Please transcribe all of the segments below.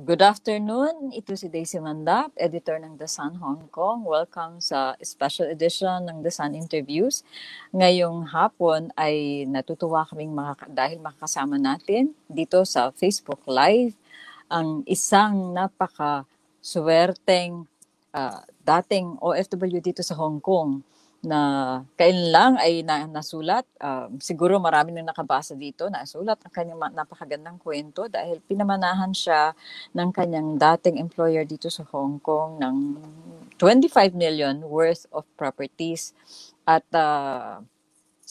Good afternoon. Ito si Daisy Mandap, editor ng The Sun Hong Kong. Welcome sa special edition ng The Sun Interviews. Ngayong hapon ay natutuwa kaming dahil makakasama natin dito sa Facebook Live ang isang napaka-swerteng dating OFW dito sa Hong Kong na kailan lang ay nasulat. Siguro marami nang nakabasa dito, nasulat ang kanyang napakagandang kwento dahil pinamanahan siya ng kanyang dating employer dito sa Hong Kong ng 25 million worth of properties. At sa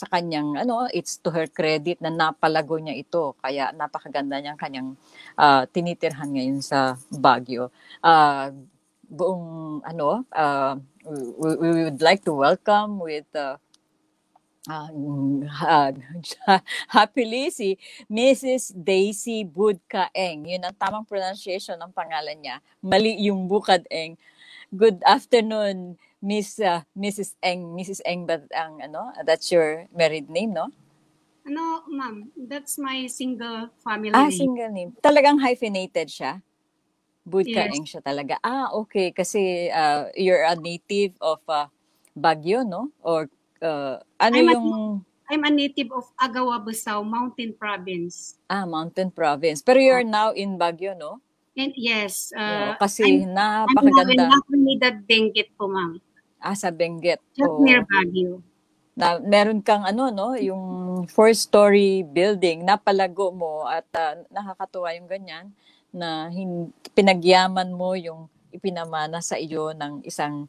kanyang, it's to her credit na napalago niya ito. Kaya napakaganda niyang kanyang tinitirhan ngayon sa Baguio. We would like to welcome with happily si Mrs. Daisy Budka-Eng. Yun ang tamang pronunciation ng pangalan niya. Mali yung Bukad-Eng. Good afternoon, Mrs. Eng. Mrs. Eng, but that's your married name, no? No, ma'am. That's my single family name. Single name. Talagang hyphenated siya? Budka-Eng siya talaga. Okay. Kasi you're a native of Baguio, no? Or I'm a native of Agawa, Busao, Mountain Province. Mountain Province. Pero you're now in Baguio, no? And yes. Kasi napakaganda. I'm Trinidad Benguet po, ma'am. Sa Benguet. Just near Baguio. Na meron kang yung 4-story building, napalago mo at nakakatuwa yung ganyan na pinagyaman mo yung ipinamana sa iyo ng isang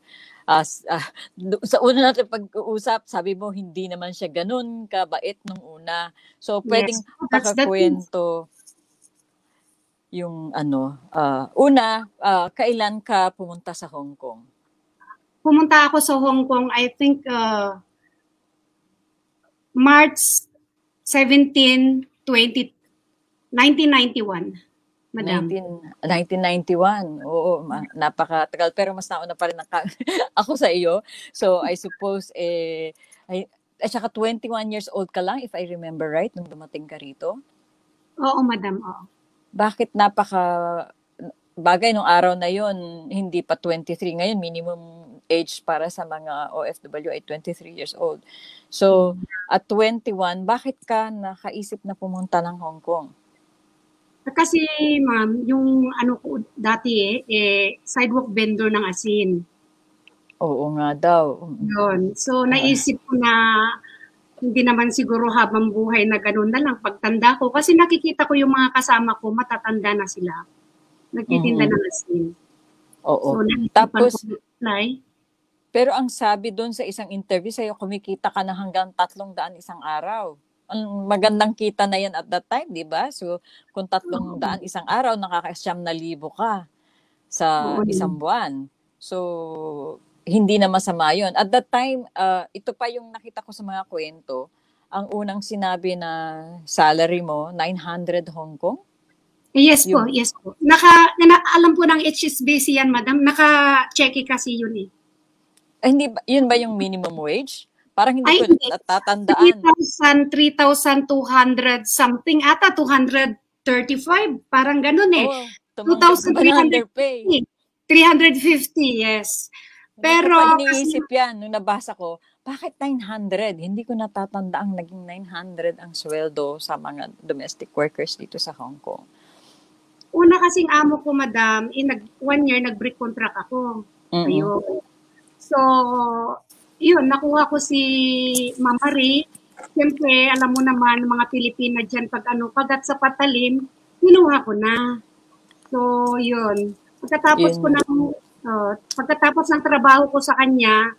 sa una natin pag-uusap, sabi mo hindi naman siya ganun kabait nung una. So pwedeng pakakwento yung kailan ka pumunta sa Hong Kong? Pumunta ako sa Hong Kong, I think March 17, 1991. Madam. 1991. Oo, napakatagal. Pero mas nauna pa rin ako sa iyo. So, I suppose, at saka 21 years old ka lang, if I remember right, nung dumating ka rito? Oo, madam. Oo. Bakit bagay nung araw na yon hindi pa 23. Ngayon, minimum age para sa mga OFW ay 23 years old. So, at 21, bakit ka nakaisip na pumunta ng Hong Kong? Kasi, ma'am, yung ko dati sidewalk vendor ng asin. Oo nga daw. Yun. So, naisip ko na hindi naman siguro habang buhay na ganun na lang pagtanda ko. Kasi nakikita ko yung mga kasama ko, matatanda na sila. Nagtitinda ng asin. Oo. So, tapos, pero ang sabi doon sa isang interview sa'yo, kumikita ka na hanggang 300 isang araw. Ang magandang kita na yan at that time, di ba? So, kung 300 isang araw, nakaka-9,000 ka sa isang buwan. So, hindi na masama yun. At that time, ito pa yung nakita ko sa mga kwento, ang unang sinabi na salary mo, 900 Hong Kong? Yes po, yes po. Alam po ng HSBC yan, madam. Naka-checky kasi yun eh. Hindi ba, yun ba yung minimum wage? Parang hindi ko natatandaan. 3,200 something ata, 235. Parang ganun eh. 2,300 pay. 350, yes. Pero iniisip yan, nung nabasa ko, bakit 900? Hindi ko natatanda ang naging 900 ang sweldo sa mga domestic workers dito sa Hong Kong. Una kasing amo ko, madam, 1 year nag-break contract ako. Ayun. So, yun, nakuha ko si Mama Ray. Siyempre, alam mo naman, mga Pilipina dyan, pagkat sa patalim, kinuha ko na. So, yun. Pagkatapos ng trabaho ko sa kanya,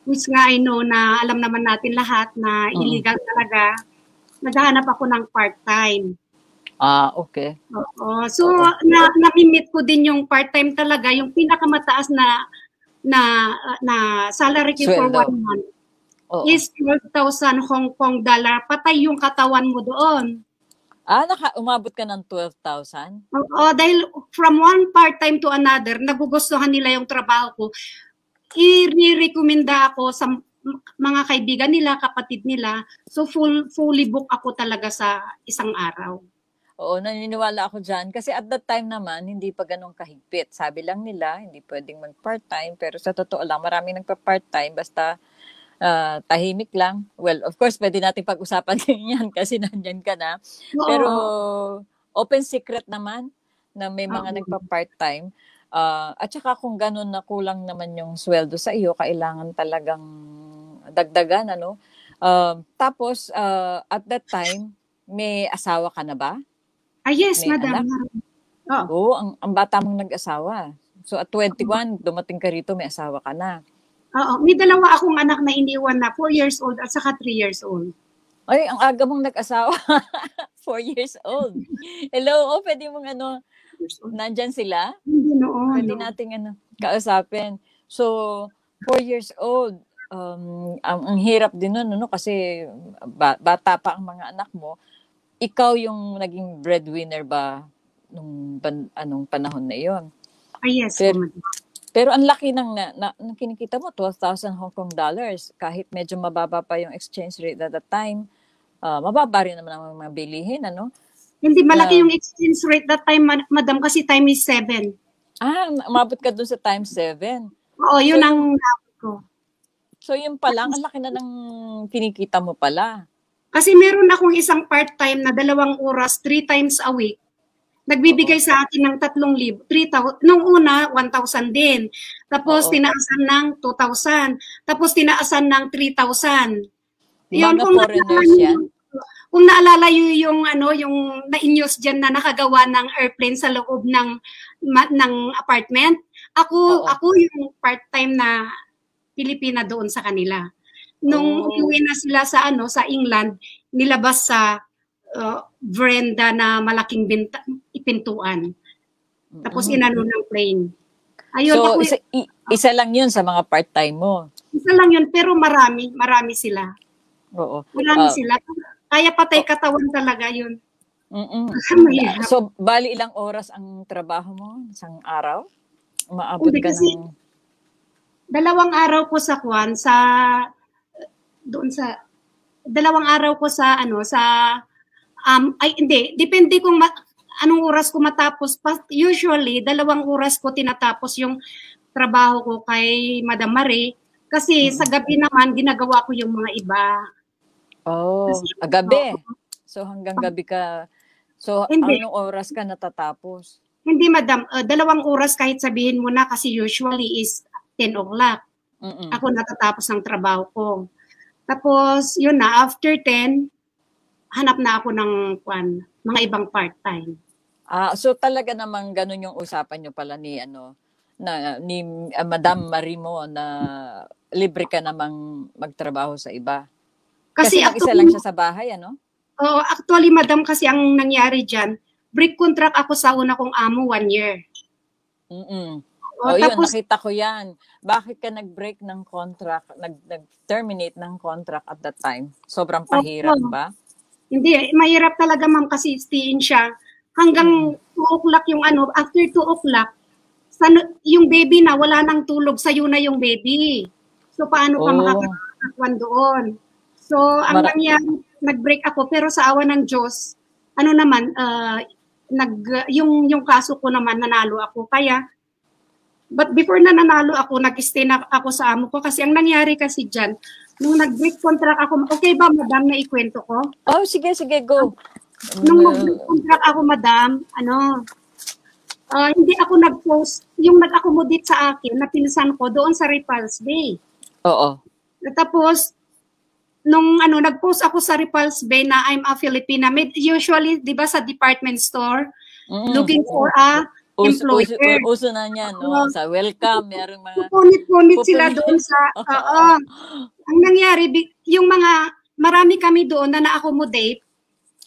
which nga I know na alam naman natin lahat na illegal talaga, naghahanap ako ng part-time. Okay. So, namimit ko din yung part-time talaga, yung pinakamataas na salary ko for 1 month is 12,000 Hong Kong dollar. Patay yung katawan mo doon. Umabot ka ng 12,000? Oo, dahil from one part-time to another, nagugustuhan nila yung trabaho ko. I-recommenda ako sa mga kaibigan nila, kapatid nila. So fully book ako talaga sa isang araw. Oo, naniniwala ako dyan. Kasi at that time naman, hindi pa ganun kahigpit. Sabi lang nila, hindi pwedeng mag-part-time. Pero sa totoo lang, maraming nagpa-part-time. Basta tahimik lang. Well, of course, pwede natin pag-usapan yan kasi nandyan ka na. Pero Oo. open secret naman na may mga Oo. nagpa-part-time. At saka kung ganun na kulang naman yung sweldo sa iyo, kailangan talagang dagdagan, ano? Tapos, at that time, may asawa ka na ba? Yes, May madam. anak? Oo. Oo, ang bata mong nag-asawa. So at 21, dumating ka rito, may asawa ka na. Oo. May dalawa akong anak na iniwan na, 4 years old at saka 3 years old. Ay, ang aga mong nag-asawa. 4 years old. Hello, pwede mong nandyan sila? Hindi noon. Pwede nating kausapin. So, 4 years old. Ang hirap din nun, kasi bata pa ang mga anak mo. Ikaw yung naging breadwinner ba nung anong panahon na iyon? Yes, Pero ang laki ng kinikita mo, 12,000 Hong Kong dollars. Kahit medyo mababa pa yung exchange rate at that time, mababa rin naman ang mga bilihin, ano? Hindi, malaki yung exchange rate that time, madam, kasi time is 7. Umabot ka dun sa times 7. Oo, yun ang napot ko. So yun pa lang, ang laki na ng kinikita mo pala. Kasi meron akong isang part-time na 2 oras, 3 times a week. Nagbibigay sa akin ng 3,000. 3,000. Nung una, 1,000 din. Tapos tinaasan ng 2,000. Tapos tinaasan ng 3,000. Yun, mga foreigners yan? Kung naalala yung na-inews dyan na nakagawa ng airplane sa loob ng apartment, ako yung part-time na Pilipina doon sa kanila. Nung umuwi na sila sa England, nilabas sa veranda na malaking pintuan. Tapos inano ng plane. Ayun, so, isa lang yun sa mga part-time mo? Isa lang yun, pero marami sila. Oo. Marami sila. Kaya patay katawan talaga yun. So, bali ilang oras ang trabaho mo? Isang araw? Umaabot ka ng... 2 araw ko sa Kwan, doon sa 2 araw ko sa hindi, depende kung anong oras ko matapos. Usually 2 oras ko tinatapos yung trabaho ko kay Madam Marie kasi sa gabi naman ginagawa ko yung mga iba. Gabi. So hanggang gabi ka. So anong oras ka natatapos? Hindi, Madam, 2 oras kahit sabihin mo na kasi usually is 10 o'clock. Ako natatapos ng trabaho ko. Tapos, yun na, after 10, hanap na ako ng mga ibang part-time. So talaga namang ganun yung usapan nyo pala ni Madam Marie mo na libre ka namang magtrabaho sa iba. Kasi mag-isa lang siya sa bahay, ano? Oo, actually, Madam, kasi ang nangyari dyan, break contract ako sa una kong amo 1 year. Yun, nakita ko yan. Bakit ka nag-break ng contract, nag-terminate ng contract at that time? Sobrang pahirap ba? Hindi, mahirap talaga, ma'am, kasi stiin siya. Hanggang 2 o'clock yung after 2 o'clock, yung baby na, wala nang tulog, sayo na yung baby. So, paano ka makakakwan doon? So, ang nangyari, nag-break ako, pero sa awa ng Diyos, yung kaso ko naman, nanalo ako. But before na nanalo ako, nag-stay na ako sa amo ko kasi ang nangyari kasi dyan, nung nag-break contract ako, okay ba, madam, na ikwento ko? Sige, go. Nung nag-break contract ako, madam, hindi ako nag-post, yung nag-accommodate sa akin, na pinsan ko doon sa Repulse Bay. Oo. Tapos, nung nag-post ako sa Repulse Bay na I'm a Filipina, usually, di ba sa department store, looking for a employer. Uso na yan, no? Sa welcome, mayroong mga... Pupunit sila doon sa... Ang nangyari, marami kami doon na na-accommodate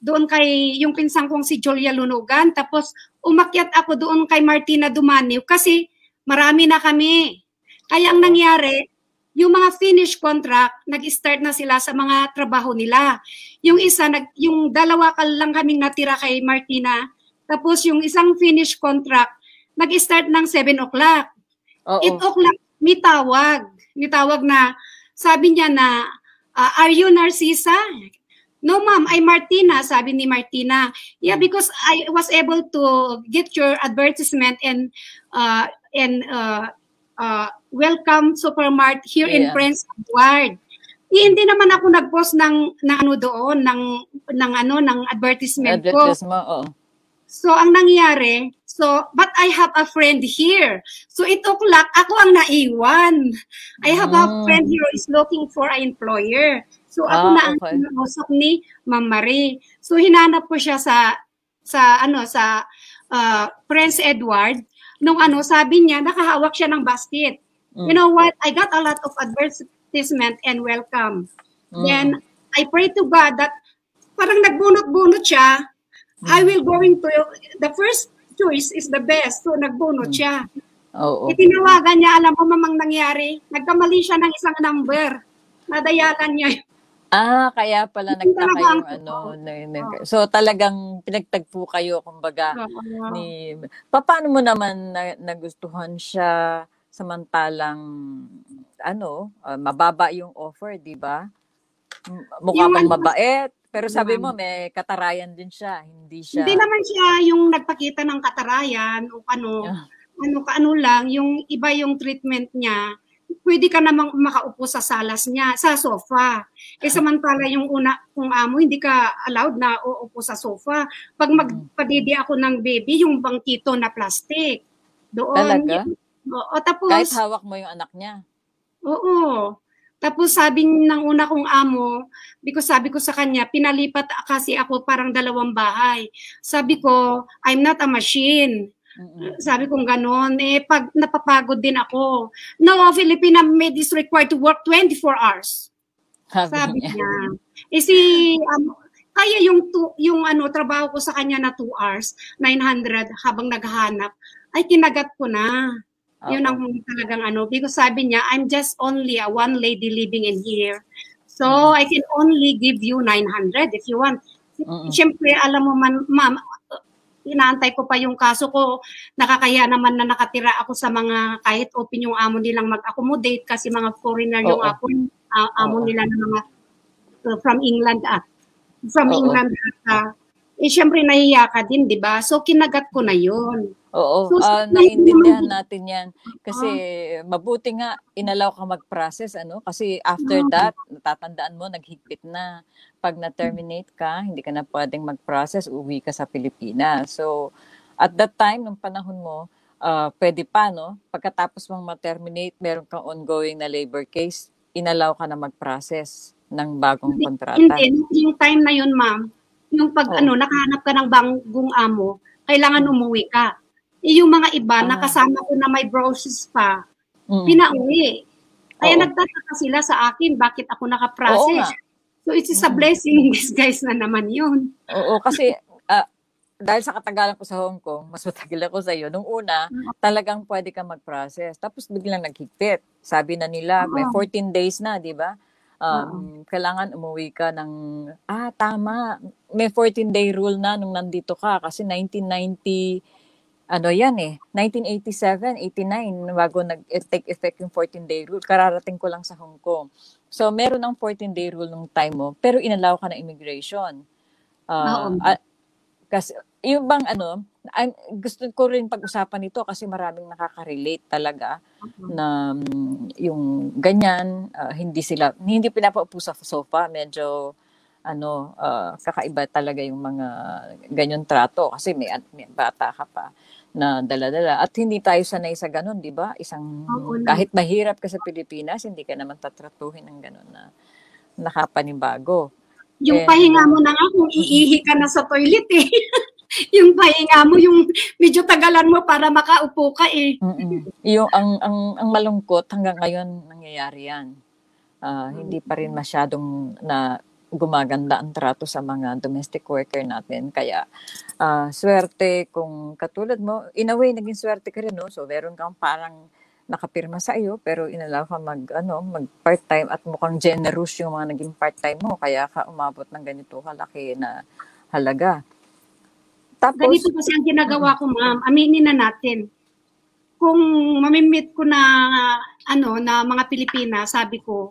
doon kay yung pinsang kong si Julia Lunugan. Tapos, umakyat ako doon kay Martina Dumaniw kasi marami na kami. Kaya ang nangyari, yung mga finish contract, nag-start na sila sa mga trabaho nila. Yung isa, yung 2 lang kaming natira kay Martina. Tapos yung isang finish contract, nag-start ng 7 o'clock. 8 o'clock, may tawag. May tawag na, sabi niya na, are you Narcisa? No, ma'am, I'm Martina, sabi ni Martina. Yeah, because I was able to get your advertisement and welcome supermart here in Yeah. Prince Edward. Hindi naman ako nag-post ng ano doon ng advertisement ko. Advertisement, oo. So ang nangyari, but I have a friend here. So 8 o'clock, ako ang naiwan. I have a friend here who is looking for an employer. So ako na ang kinausap ni Ma'am Marie. So hinanap ko siya sa Prince Edward. Nung sabi niya, nakahawak siya ng basket. You know what? I got a lot of advertisement and welcome. Then I pray to God that parang nagbunot-bunot siya. I will going to, the first choice is the best. So, nagbunot siya. Itinawagan niya, alam mo mamang nangyari, nagkamali siya ng isang number. Nadayalan niya. Kaya pala nagtaka yung So, talagang pinagtagpo kayo, kumbaga. Paano mo naman nagustuhan siya samantalang, mababa yung offer, di ba? Mukha bang mabait? Pero sabi mo, may katarayan din siya. Hindi naman siya yung nagpakita ng katarayan o ano lang. Yung iba yung treatment niya. Pwede ka namang makaupo sa salas niya, sa sofa. Samantala yung una kung amo, hindi ka allowed na uupo sa sofa. Pag magpadidi ako ng baby, yung bangkito na plastic. Doon. Talaga? Tapos, kahit hawak mo yung anak niya? Oo. Tapos sabi ng una kong amo, because sabi ko sa kanya, pinalipat kasi ako parang 2 bahay. Sabi ko, I'm not a machine. Sabi kong ganon. Pag napapagod din ako. No, Filipina maid is required to work 24 hours. Sabi niya. Kaya yung trabaho ko sa kanya na 2 hours, 900 habang naghahanap, ay kinagat ko na. Yun ang talagang because sabi niya, I'm just only a one lady living in here. So, I can only give you 900 if you want. Siyempre, alam mo man, ma'am, inaantay ko pa yung kaso ko. Nakakaya naman na nakatira ako sa mga, kahit open yung amo nilang mag-accommodate kasi mga foreigner yung amo nila na mga from England. England. Siyempre, nahiya ka din, di ba? So, kinagat ko na yun. Oo, naiintindihan natin yan. Kasi mabuti nga, inalaw ka mag-process, Kasi after that, natatandaan mo, naghigpit na. Pag na-terminate ka, hindi ka na pwedeng mag-process, uwi ka sa Pilipinas. So, at that time, nung panahon mo, pwede pa, Pagkatapos mong ma-terminate, meron kang ongoing na labor case, inalaw ka na mag-process ng bagong kontrata. Hindi, yung time na yun, ma'am, yung pag nakahanap ka ng bagong amo, kailangan umuwi ka. Yung mga iba, nakasama ko na may browsers pa, pinauwi. Kaya nagtataka sila sa akin, bakit ako nakaprocess. So, it is a blessing in disguise na naman yun. Oo, kasi dahil sa katagalan ko sa Hong Kong, mas matagal ako sa iyo. Nung una, talagang pwede ka mag-process. Tapos biglang naghigpit. Sabi na nila, may 14 days na, di ba? Kailangan umuwi ka ng, tama, may 14-day rule na nung nandito ka. Kasi 1990, 1987, 89, bago nag-take effect yung 14-day rule. Kararating ko lang sa Hong Kong. So, meron ng 14-day rule nung time mo, pero inalaw ka na immigration. Kasi, yung bang gusto ko rin pag-usapan ito kasi maraming nakaka-relate talaga na yung ganyan, hindi pinapaupo sa sofa, medyo kakaiba talaga yung mga ganyan trato kasi may bata ka pa na dala-dala. At hindi tayo sanay sa ganun, di ba? Kahit mahirap ka sa Pilipinas, hindi ka naman tatratuhin ng ganun na nakapanibago. Yung pahinga mo na nga kung iihi ka na sa toilet yung pahinga mo, yung medyo tagalan mo para makaupo ka Yung ang malungkot hanggang ngayon nangyayari yan. Hindi pa rin masyadong na gumaganda ang trato sa mga domestic worker natin. Kaya, swerte kung katulad mo, in a way, naging swerte ka rin, So, meron kang parang nakapirma sa iyo, pero inalaw ka mag part-time at mukhang generous yung mga naging part-time mo. Kaya ka umabot ng ganito kalaki na halaga. Tapos, ganito kasi ang ginagawa ko, ma'am. Aminin na natin. Kung mamimit ko na, na mga Pilipina, sabi ko,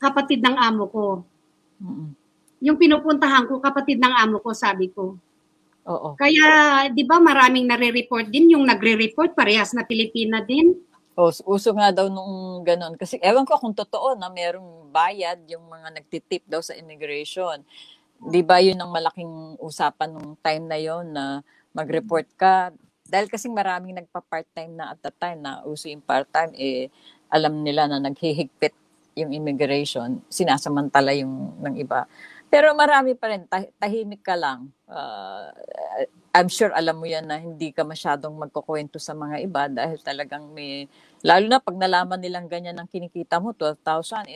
kapatid ng amo ko. Yung pinupuntahan ko, kapatid ng amo ko, sabi ko. Oo. Kaya, di ba maraming nare-report din, yung nagre-report, parehas na Pilipina din. Uso nga daw nung ganon. Kasi ewan ko kung totoo na merong bayad yung mga nagtitip daw sa immigration. Di ba yun ang malaking usapan nung time na yon na mag-report ka? Dahil kasing maraming nagpa-part-time na at that time na uso yung part-time, alam nila na naghihigpit yung immigration, sinasamantala yung ng iba. Pero marami pa rin, tahimik ka lang. I'm sure alam mo yan na hindi ka masyadong magkukwento sa mga iba dahil talagang may, lalo na pag nalaman nilang ganyan ang kinikita mo, 12,000,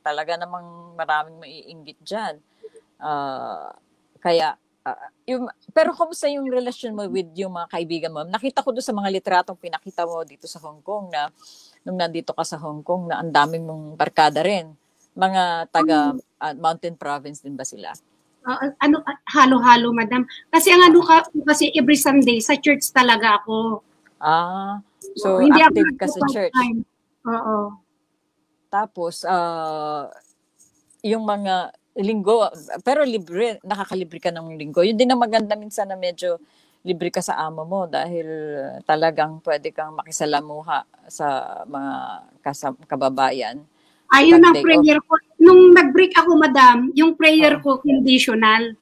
talaga namang maraming maiinggit dyan. Pero kumusta yung relasyon mo with yung mga kaibigan mo? Nakita ko doon sa mga litratong pinakita mo dito sa Hong Kong na nung nandito ka sa Hong Kong na ang daming mong barkada rin. Mga taga Mountain Province din ba sila? Halo-halo, madam. Kasi ang kasi every Sunday sa church talaga ako. So hindi active ka sa church. Oo. Tapos, yung mga linggo, pero libre, nakakalibre ka ng linggo. Yun din ang maganda minsan na medyo libre ka sa amo mo dahil talagang pwede kang makisalamuha sa mga kababayan. Ayun ang prayer ko. Nung nag-break ako, madam, yung prayer ko conditional.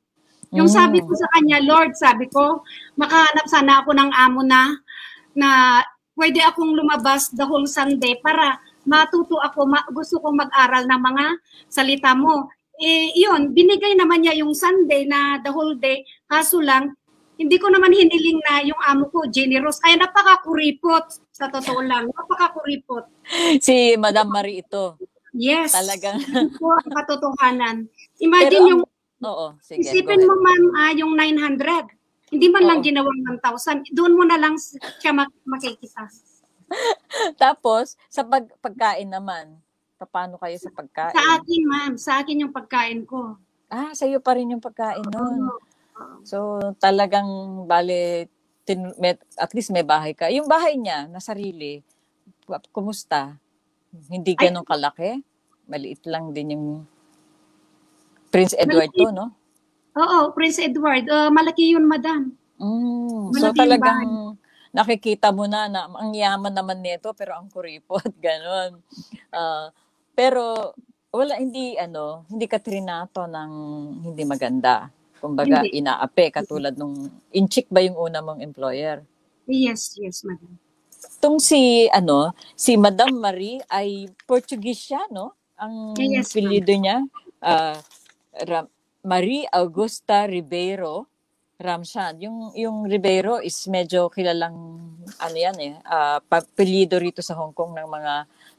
Yung sabi ko sa kanya, Lord, sabi ko, makahanap sana ako ng amo na pwede akong lumabas the whole Sunday para matuto ako, gusto kong mag-aral ng mga salita mo. Yun, binigay naman niya yung Sunday na the whole day. Kaso lang, hindi ko naman hiniling na yung amo ko, generous. Kaya napaka-kuripot, sa totoo lang. Napaka-kuripot. Si Madam Marie ito. Yes. Talagang. Ito ang katotohanan. Imagine sige, isipin mo ma'am, yung 900. Hindi man lang ginawang 1,000. Doon mo na lang siya makikita. Tapos, sa pagkain naman, paano kayo sa pagkain? Sa akin, ma'am. Sa akin yung pagkain ko. Sa'yo pa rin yung pagkain nun. So, talagang, at least may bahay ka. Yung bahay niya, na sarili, kumusta? Hindi ganun kalaki? Maliit lang din yung Prince Edward to, no? Oo, Prince Edward. Malaki yun, madam. So talagang nakikita mo na ang yaman naman nito pero ang kuripot, ganun. Pero hindi ka trinato ng hindi maganda. Kumbaga, inaapi katulad nung Inchik ba yung una mong employer? Yes, madam. Itong si Madam Marie ay Portuguese siya, no? Ang apelyido niya, Marie Augusta Ribeiro Ramshan. Yung Ribeiro is medyo kilalang apelyido rito sa Hong Kong ng mga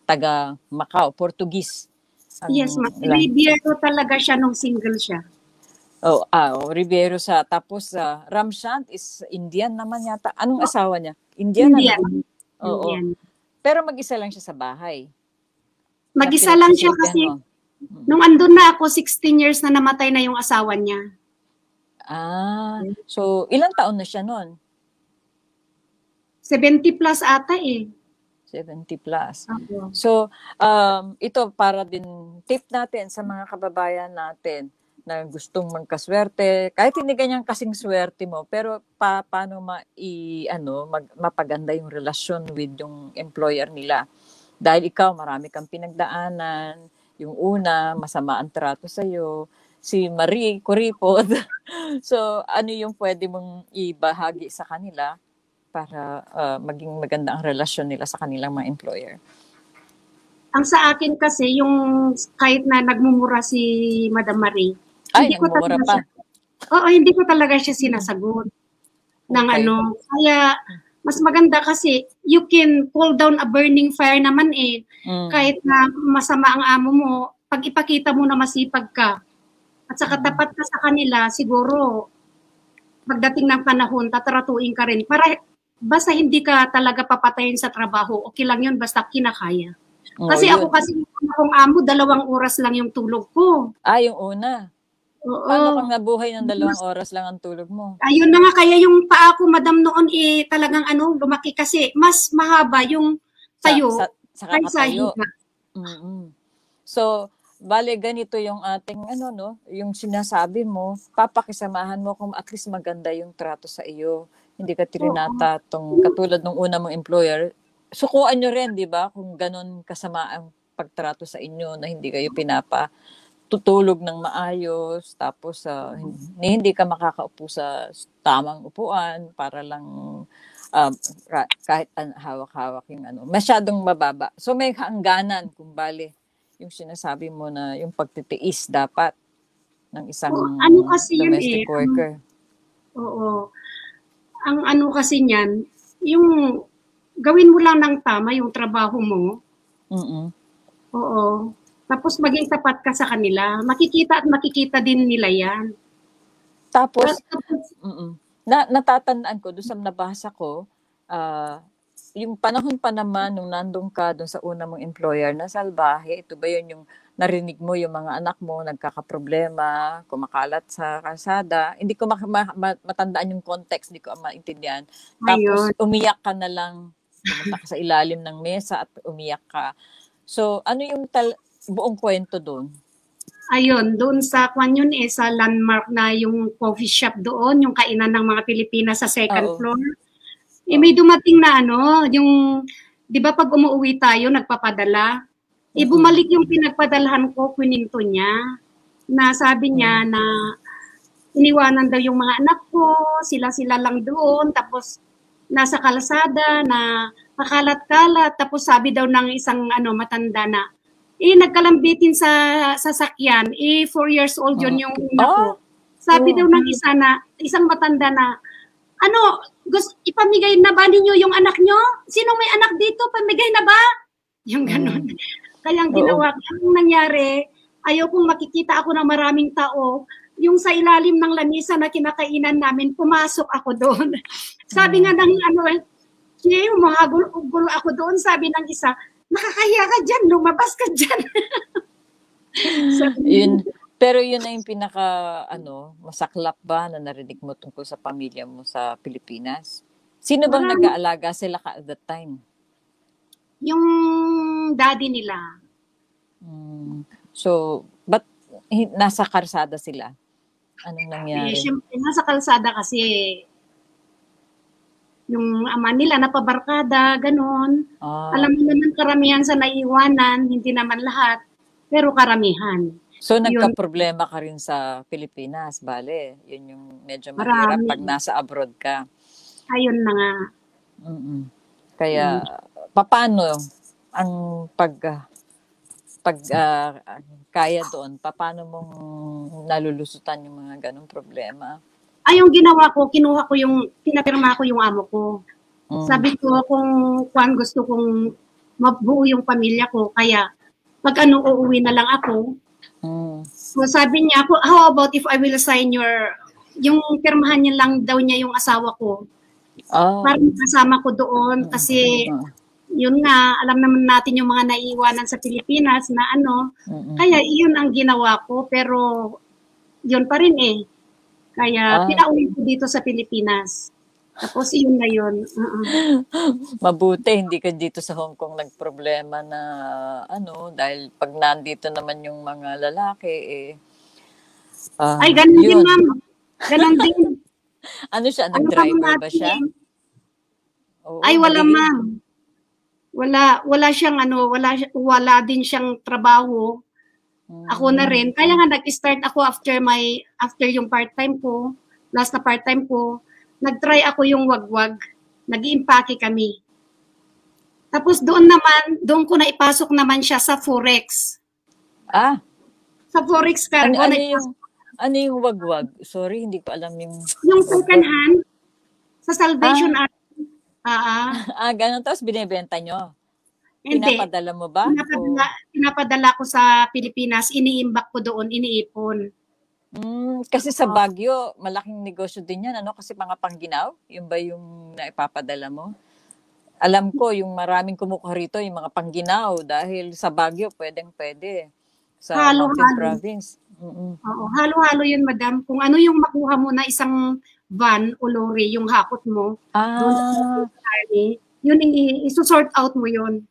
taga Macau, Portuguese. Yes, ma'am. Ribeiro talaga siya nung single siya. Ribeiro siya. Tapos Ramshan is Indian naman yata. Anong asawa niya? Indian. Oo. Pero mag-isa lang siya sa bahay. Mag-isa lang siya kasi nung andun na ako, 16 years na namatay na yung asawa niya. So ilang taon na siya noon? 70 plus ata 70 plus. So, ito para din tip natin sa mga kababayan natin na gustong magkaswerte, kahit hindi ganyan kasing swerte mo, pero paano mapaganda yung relasyon with yung employer nila. Dahil ikaw, marami kang pinagdaanan, yung una, masama ang trato sa'yo, si Marie, kuripot. So, ano yung pwede mong ibahagi sa kanila para maging maganda ang relasyon nila sa kanilang mga employer? Ang sa akin kasi, yung kahit na nagmumura si Madam Marie, nagmumura pa. Hindi ko talaga siya sinasagot ng Kaya, mas maganda kasi, you can cool down a burning fire naman Kahit na masama ang amo mo, pag ipakita mo na masipag ka, at saka tapat ka sa kanila, siguro, pagdating ng panahon, tatratuin ka rin. Basta hindi ka talaga papatayin sa trabaho, okay lang yun, basta kinakaya. Kasi ako kung amo, 2 oras lang yung tulog ko. Yung una? Paano kang nabuhay ng 2 oras lang ang tulog mo? Ayun na nga, kaya yung paa ko, madam, noon talagang lumaki kasi mas mahaba yung tayo sa kakatayo. So, bale ganito yung ating no, yung sinasabi mo, papakisamahan mo kung at least maganda yung trato sa iyo. Hindi ka trinata katulad ng una mong employer. Sukuan nyo rin, di ba? Kung ganun kasama ang pagtrato sa inyo na hindi kayo tutulog ng maayos, tapos hindi ka makakaupo sa tamang upuan para lang kahit hawak-hawak yung masyadong mababa. So may hangganan kung bale yung sinasabi mo na yung pagtitiis dapat ng isang kasi domestic worker. Oo. Ang kasi niyan, yung gawin mo lang ng tama yung trabaho mo. Oo. Tapos maging tapat ka sa kanila. Makikita at makikita din nila yan. Tapos, natatandaan ko, doon sa nabasa ko, yung panahon pa naman nung nandun ka doon sa una mong employer na salbahe, ito ba yun yung narinig mo yung mga anak mo nagkakaproblema, kumakalat sa kalsada? Hindi ko matandaan yung context, hindi ko maintindihan. Tapos umiyak ka na lang, pumunta ka sa ilalim ng mesa at umiyak ka. So, ano yung buong kwento doon? Ayun, doon sa yun sa landmark na yung coffee shop doon, yung kainan ng mga Pilipinas sa second floor. May dumating na yung, di ba pag umuwi tayo, nagpapadala. Bumalik yung pinagpadalhan ko, kuninto niya, na sabi niya na iniwanan daw yung mga anak ko, sila-sila lang doon, tapos nasa kalsada na makalat-kalat, tapos sabi daw ng isang matanda na, nagkalambitin sa sasakyan, 4 years old yun yung una ko. Sabi daw ng isang matanda na, ipamigay na ba ninyo yung anak nyo? Sinong may anak dito? Pamigay na ba? Yung ganun. Kaya ang ginawa, ang nangyari, ayaw kong makikita ako ng maraming tao, yung sa ilalim ng lamisa na kinakainan namin, pumasok ako doon. Sabi nga ng humahagul-ugul ako doon, sabi ng isa, nakakahiya ka dyan, lumabas ka dyan. Pero yun na yung pinaka, masaklap ba na narinig mo tungkol sa pamilya mo sa Pilipinas? Sino bang nag-aalaga sila at that time? Yung daddy nila. So, ba't nasa kalsada sila? Anong nangyari? Siyempre, nasa kalsada kasi yung ama nila napabarkada, ganon. Alam mo naman karamihan sa naiiwanan, hindi naman lahat, pero karamihan. So, nagka-problema ka rin sa Pilipinas, bale? Yun yung medyo mahirap pag nasa abroad ka. Ayun na nga. Kaya, paano ang kaya doon? Paano mong nalulusutan yung mga ganong problema? Yung ginawa ko, pinapirma ko yung amo ko. Sabi ko, kung gusto kong mabuo yung pamilya ko, kaya pag uuwi na lang ako. So sabi niya, how about if I will sign yung pirmahan niya lang daw niya yung asawa ko. Para makasama ko doon kasi yun nga, alam naman natin yung mga naiiwanan sa Pilipinas na kaya yun ang ginawa ko, pero yun pa rin Kaya pinauwi ko dito sa Pilipinas. Tapos yun na yun. Mabuti, hindi ka dito sa Hong Kong nagproblema na dahil pag nandito naman yung mga lalaki ay, ganun yun. Din ma'am. Ganun din. Siya? Nag-driver ba siya? Ay, wala ma'am. Wala siyang wala din siyang trabaho. Ako na rin. Kaya nga nag-start ako after yung part-time ko, last na part-time ko, nag-try ako yung wagwag. Nag-iimpake kami. Tapos doon ko na ipasok naman siya sa Forex. Sa Forex cargo. Ano yung wagwag? Sorry, hindi ko alam yung... Yung second hand sa Salvation Army. Ganun. Tapos binibenta nyo? Hindi. Pinapadala mo ba? Pinapadala ko sa Pilipinas, iniimbak ko doon, iniipon. Kasi sa Baguio, malaking negosyo din yan, kasi mga pangginaw, yun ba yung naipapadala mo? Alam ko, yung maraming kumukuha rito, yung mga pangginaw, dahil sa Baguio, pwedeng-pwede. Sa Mountain Province. Oo, halo-halo yun, madam. Kung ano yung makuha mo na isang van o lorry, yung hakot mo, doon sa Army, yun, isusort out mo yun.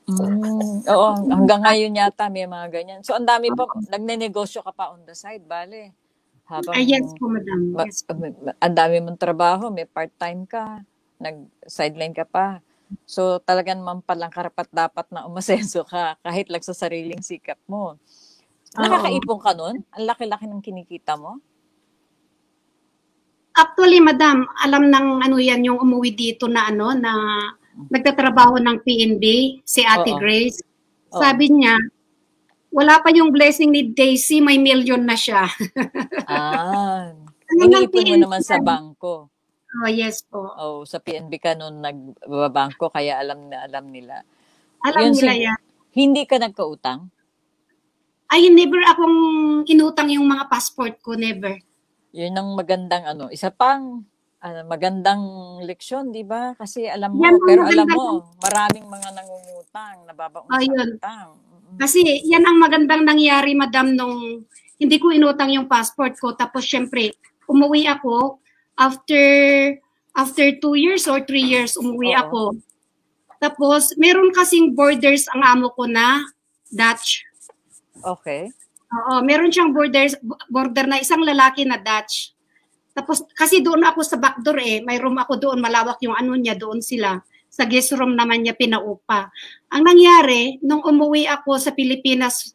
Oo, hanggang ngayon yata may mga ganyan. So, ang dami pa, nagne-negosyo ka pa on the side, bale. Habang Yes po, madam. Yes po. ang dami mong trabaho, may part-time ka, nag-sideline ka pa. So, talagang naman palang karapat dapat na umasenso ka kahit lang sa sariling sikap mo. Nakakaipon ka nun? Ang laki-laki ng kinikita mo? Actually, madam, alam ng ano yan yung umuwi dito na ano na nagtatrabaho ng PNB, si Ate Oo. Grace. Oo. Sabi niya, wala pa yung blessing ni Daisy, may million na siya. Iniipon mo naman sa bangko. Oh, yes po. Oh, sa PNB ka noon nagbabangko kaya alam nila. Alam nila yan. Hindi ka nagkautang? Ay, never akong inutang yung mga passport ko, never. Yun ang magandang isa pang magandang leksyon, di ba? Kasi alam mo, maraming mga nangungutang, nababaon sa utang. Kasi yan ang magandang nangyari, madam, nung hindi ko inutang yung passport ko. Tapos, syempre, umuwi ako after 2 years or 3 years, umuwi ako. Tapos, meron kasing borders ang amo ko na Dutch. Okay. Oo, meron siyang border na isang lalaki na Dutch. Tapos, kasi doon ako sa backdoor may room ako doon, malawak yung ano niya, doon sila. Sa guest room naman niya pinaupa. Ang nangyari, nung umuwi ako sa Pilipinas,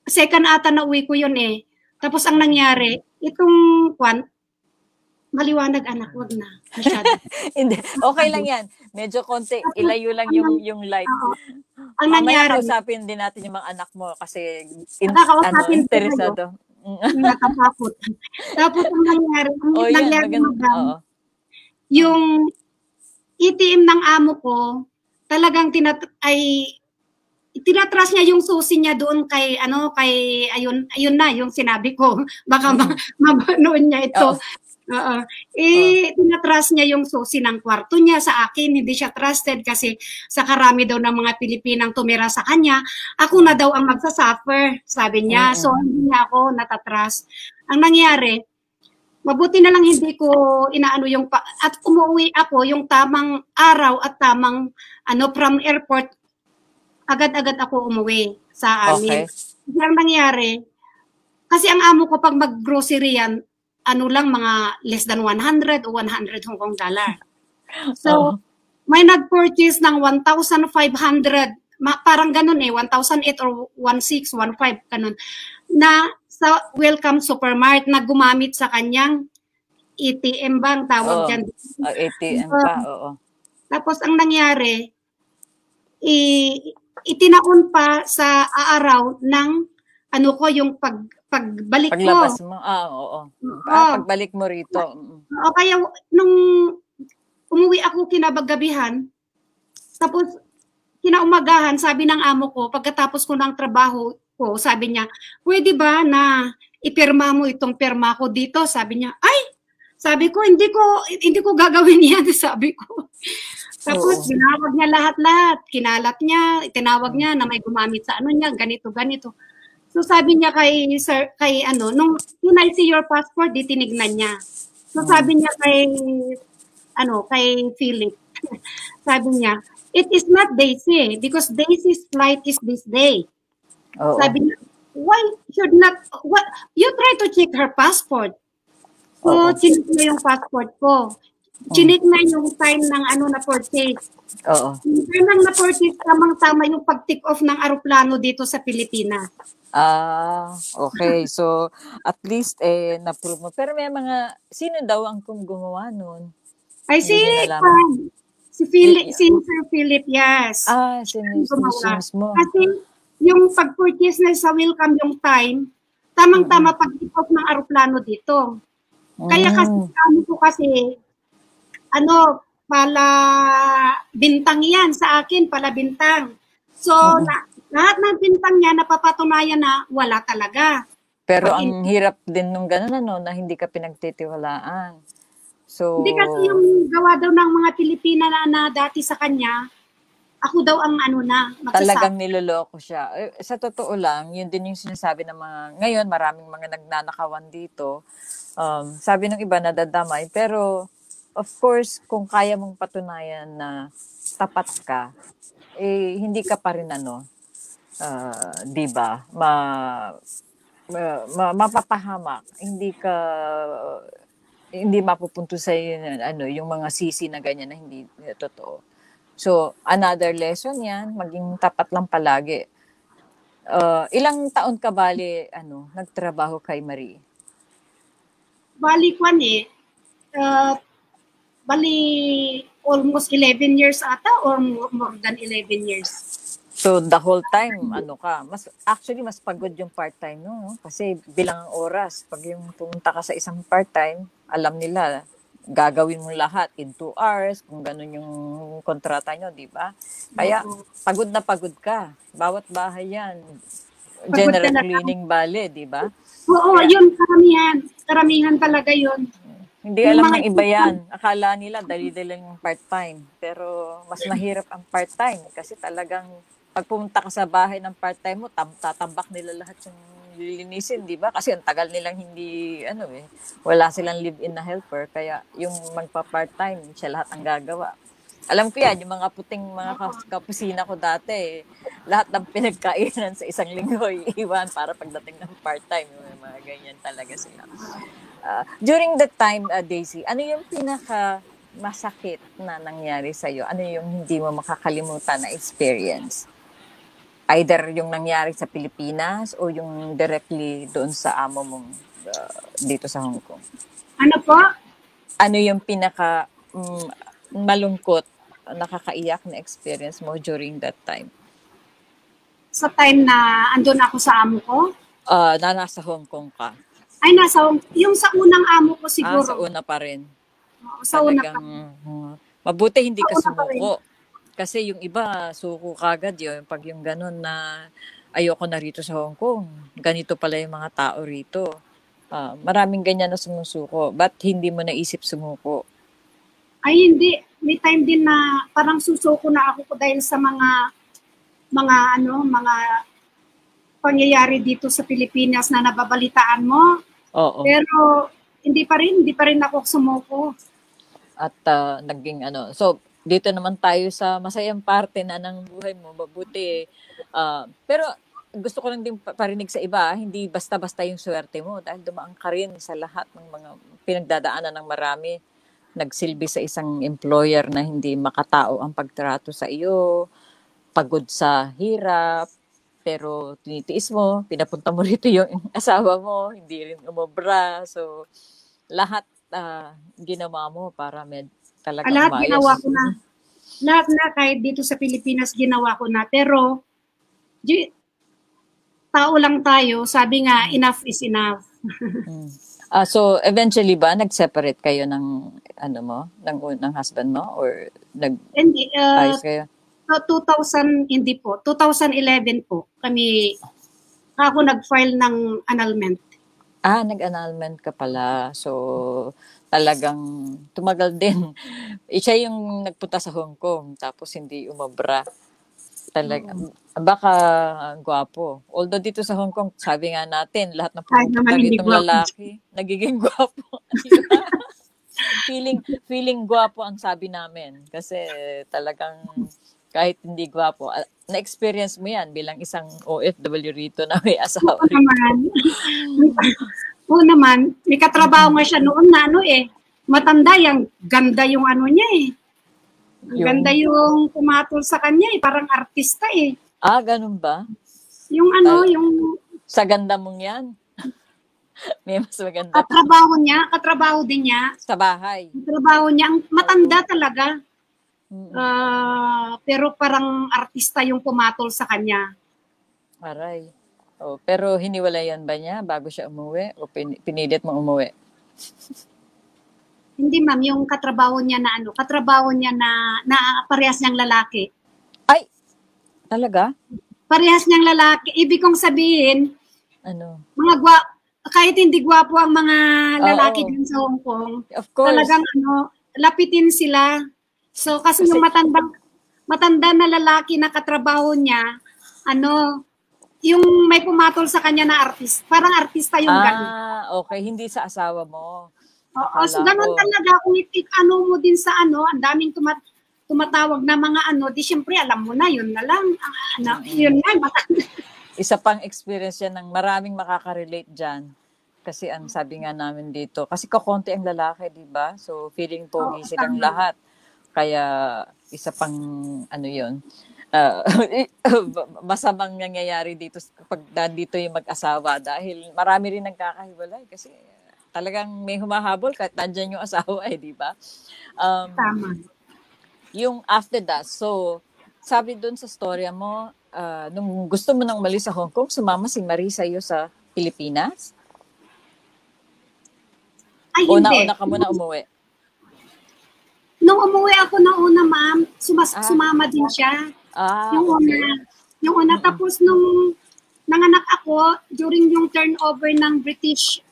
second ata na uwi ko yun Tapos ang nangyari, itong maliwanag anak, wag na. Masyado. Hindi, okay lang yan. Medyo konti, ilayo lang yung light. Ang nangyari, kausapin din natin yung mga anak mo kasi interesado. Natatakot. Tapos ang nangyari, yung ATM ng amo ko, talagang tinatras niya yung susi niya doon kay ayun na yung sinabi ko. Baka mabanoon niya ito. Tinatras niya yung susi ng kwarto niya sa akin. Hindi siya trusted kasi sa karami daw ng mga Pilipinang tumira sa kanya, ako na daw ang magsasuffer, sabi niya. So, hindi niya ako natatras. Ang nangyari, mabuti na lang hindi ko inaano at umuwi ako yung tamang araw at tamang from airport, agad-agad ako umuwi sa amin. Okay. Ang nangyari, kasi ang amo ko pag mag-grocery yan, mga less than 100 o 100 Hong Kong dollar. So, may nag-purchase ng 1,500, parang ganun 1,008 or 1,615, ganun, na sa Welcome Supermart na gumamit sa kanyang ATM bang tawag dyan. ATM pa, oo. Tapos ang nangyari, itinaon pa sa araw ng yung pagbalik ko. Paglabas mo, oo. Pagbalik mo rito. Kaya nung umuwi ako kinabagabihan, tapos kinaumagahan, sabi ng amo ko, pagkatapos ko ng trabaho ko, sabi niya, pwede ba na ipirma mo itong pirma ko dito? Sabi niya, sabi ko, hindi ko gagawin yan, sabi ko. Tapos, ginawag niya lahat-lahat, kinalat niya, itinawag niya na may gumamit sa niya, ganito. So sabi niya nung I see your passport, tinignan niya. So sabi niya kay Philip, sabi niya, it is not Daisy because Daisy's flight is this day. Sabi niya, why should not, you try to check her passport. So chinik na yung passport ko. Chinik na yung time ng na purchase. Yung na-purchase, tamang-tama yung pag-take off ng aeroplano dito sa Pilipinas. Okay. So, at least, na-prove mo. Pero may sino daw ang gumawa nun? Si Sir Philip, yes. Si mismo. Kasi, yung pag-purchase na sa Welcome yung time, tamang-tama pag-take off ng aeroplano dito. Kaya kasi, pala bintang yan sa akin, pala bintang. So, lahat ng bintang niya, napapatunayan na wala talaga. Pero ang hirap din nung gano'n, na hindi ka pinagtitiwalaan. So, hindi kasi yung gawa daw ng mga Pilipina na dati sa kanya, ako daw ang magsasabi. Talagang niloloko siya. Sa totoo lang, yun din yung sinasabi ng ngayon, maraming mga nagnanakawan dito. Sabi ng iba, nadadamay. Pero, of course, kung kaya mong patunayan na tapat ka, hindi ka pa rin di ba, mapapahamak, hindi mapupunto sa yung mga sisi na ganyan na hindi totoo. So, another lesson yan, maging tapat lang palagi. Ilang taon ka nagtrabaho kay Marie? Bali almost 11 years ata or more than 11 years. So, the whole time, mas pagod yung part-time, no? Kasi bilang oras, pag yung pumunta ka sa isang part-time, alam nila, gagawin mo lahat in 2 hours, kung ganun yung kontrata nyo, di ba? Kaya, pagod na pagod ka. Bawat bahay yan. General cleaning bale, di ba? Oo, kaya, yun, karamihan. Karamihan talaga yun. Hindi alam ng iba yan. Akala nila, dali-dali yung part-time. Pero, mas mahirap ang part-time kasi talagang pag pumunta ka sa bahay ng part-time mo, tatambak nila lahat yung lilinisin, di ba? Kasi ang tagal nilang hindi, wala silang live-in na helper. Kaya yung magpa-part-time, siya lahat ang gagawa. Alam ko yan, yung mga puting mga kapusina ko dati, lahat ng pinagkainan sa isang linggo, iiwan para pagdating ng part-time. Yung mga ganyan talaga sila. During that time, Daisy, ano yung pinaka-masakit na nangyari sa'yo? Ano yung hindi mo makakalimutan na experience? Either yung nangyari sa Pilipinas o yung directly doon sa amo mong dito sa Hong Kong? Ano po? Ano yung pinaka malungkot, nakakaiyak na experience mo during that time? Sa time na andun ako sa amo ko? Na nasa Hong Kong ka. Ay, yung sa unang amo ko siguro. Sa una pa rin. Sa una pa. Mabuti hindi ka sumuko. Kasi yung iba, suko kagad yun. Pag yung ganun na ayoko na rito sa Hong Kong, ganito pala yung mga tao rito. Maraming ganyan na sumusuko. Ba't hindi mo naisip sumuko? Ay, hindi. May time din na parang susuko na ako dahil sa mga pangyayari dito sa Pilipinas na nababalitaan mo. Oo. Pero hindi pa rin ako sumuko. At naging so dito naman tayo sa masayang parte na ng buhay mo, mabuti. Pero gusto ko lang din parinig sa iba, hindi basta-basta yung swerte mo dahil dumaan ka rin sa lahat ng mga pinagdadaanan ng marami. Nagsilbi sa isang employer na hindi makatao ang pagtrato sa iyo, pagod sa hirap, pero tinitiis mo, pinapunta mo rito yung asawa mo, hindi rin umobra. So, lahat ginawa mo para talagang lahat maayos. Ginawa ko na. Lahat na, kahit dito sa Pilipinas, ginawa ko na. Pero, tao lang tayo, sabi nga, enough is enough. So, eventually ba, nag-separate kayo ng, ng husband mo? Or hindi, ayos kayo? 2000, hindi po. 2011 po, ako nag-file ng annulment. Nag-annulment ka pala. So, talagang tumagal din. Siya yung nagpunta sa Hong Kong, tapos hindi umabra. Baka gwapo. Although dito sa Hong Kong, sabi nga natin, lahat ng pumunta ritong lalaki, nagiging gwapo. feeling gwapo ang sabi namin. Kasi talagang kahit hindi gwapo, na-experience mo yan bilang isang OFW rito na may asawa rito. Oo naman, may katrabaho nga siya noon na matanda, yung ganda yung niya Ganda yung pumatol sa kanya parang artista Ganun ba? Yung yung... Sa ganda mong yan? May mas maganda. Katrabaho din niya. Sa bahay? Katrabaho niya, matanda talaga. Pero parang artista yung pumatol sa kanya. Aray. Pero hiniwalayan ba niya bago siya umuwi? O pinilit mo umuwi? Hindi ma'am, yung katrabaho niya na parehas niyang lalaki. Ay! Talaga? Parehas niyang lalaki. Ibig kong sabihin, kahit hindi gwapo ang mga lalaki din sa Hong Kong, of course. Talagang lapitin sila. So, kasi yung matanda na lalaki na katrabaho niya, yung may pumatol sa kanya na artist. Parang artista yung gano'n. Okay. Hindi sa asawa mo. So, ganun talaga. Kung mo din sa ang daming tumatawag na mga ano, di syempre alam mo na, yun na lang. Yun na, isa pang experience yan ng maraming makaka-relate dyan. Kasi ang sabi nga namin dito, kasi kakonti ang lalaki, di ba? So, feeling pogi silang lahat. Kaya, isa pang, ano yun, masamang nangyayari dito kapag nandito yung mag-asawa dahil marami rin nagkakahiwalay kasi talagang may humahabol kahit nandyan yung asawa di ba? Tama. Yung after that, so sabi doon sa storya mo, nung gusto mo nang umalis sa Hong Kong, sumama si Marie sa'yo sa Pilipinas? Ay, o hindi. nauna ka muna umuwi? Nung umuwi ako na una, ma'am, sumama din siya. Yung okay. Yung una. Tapos nung nanganak ako, during yung turnover ng British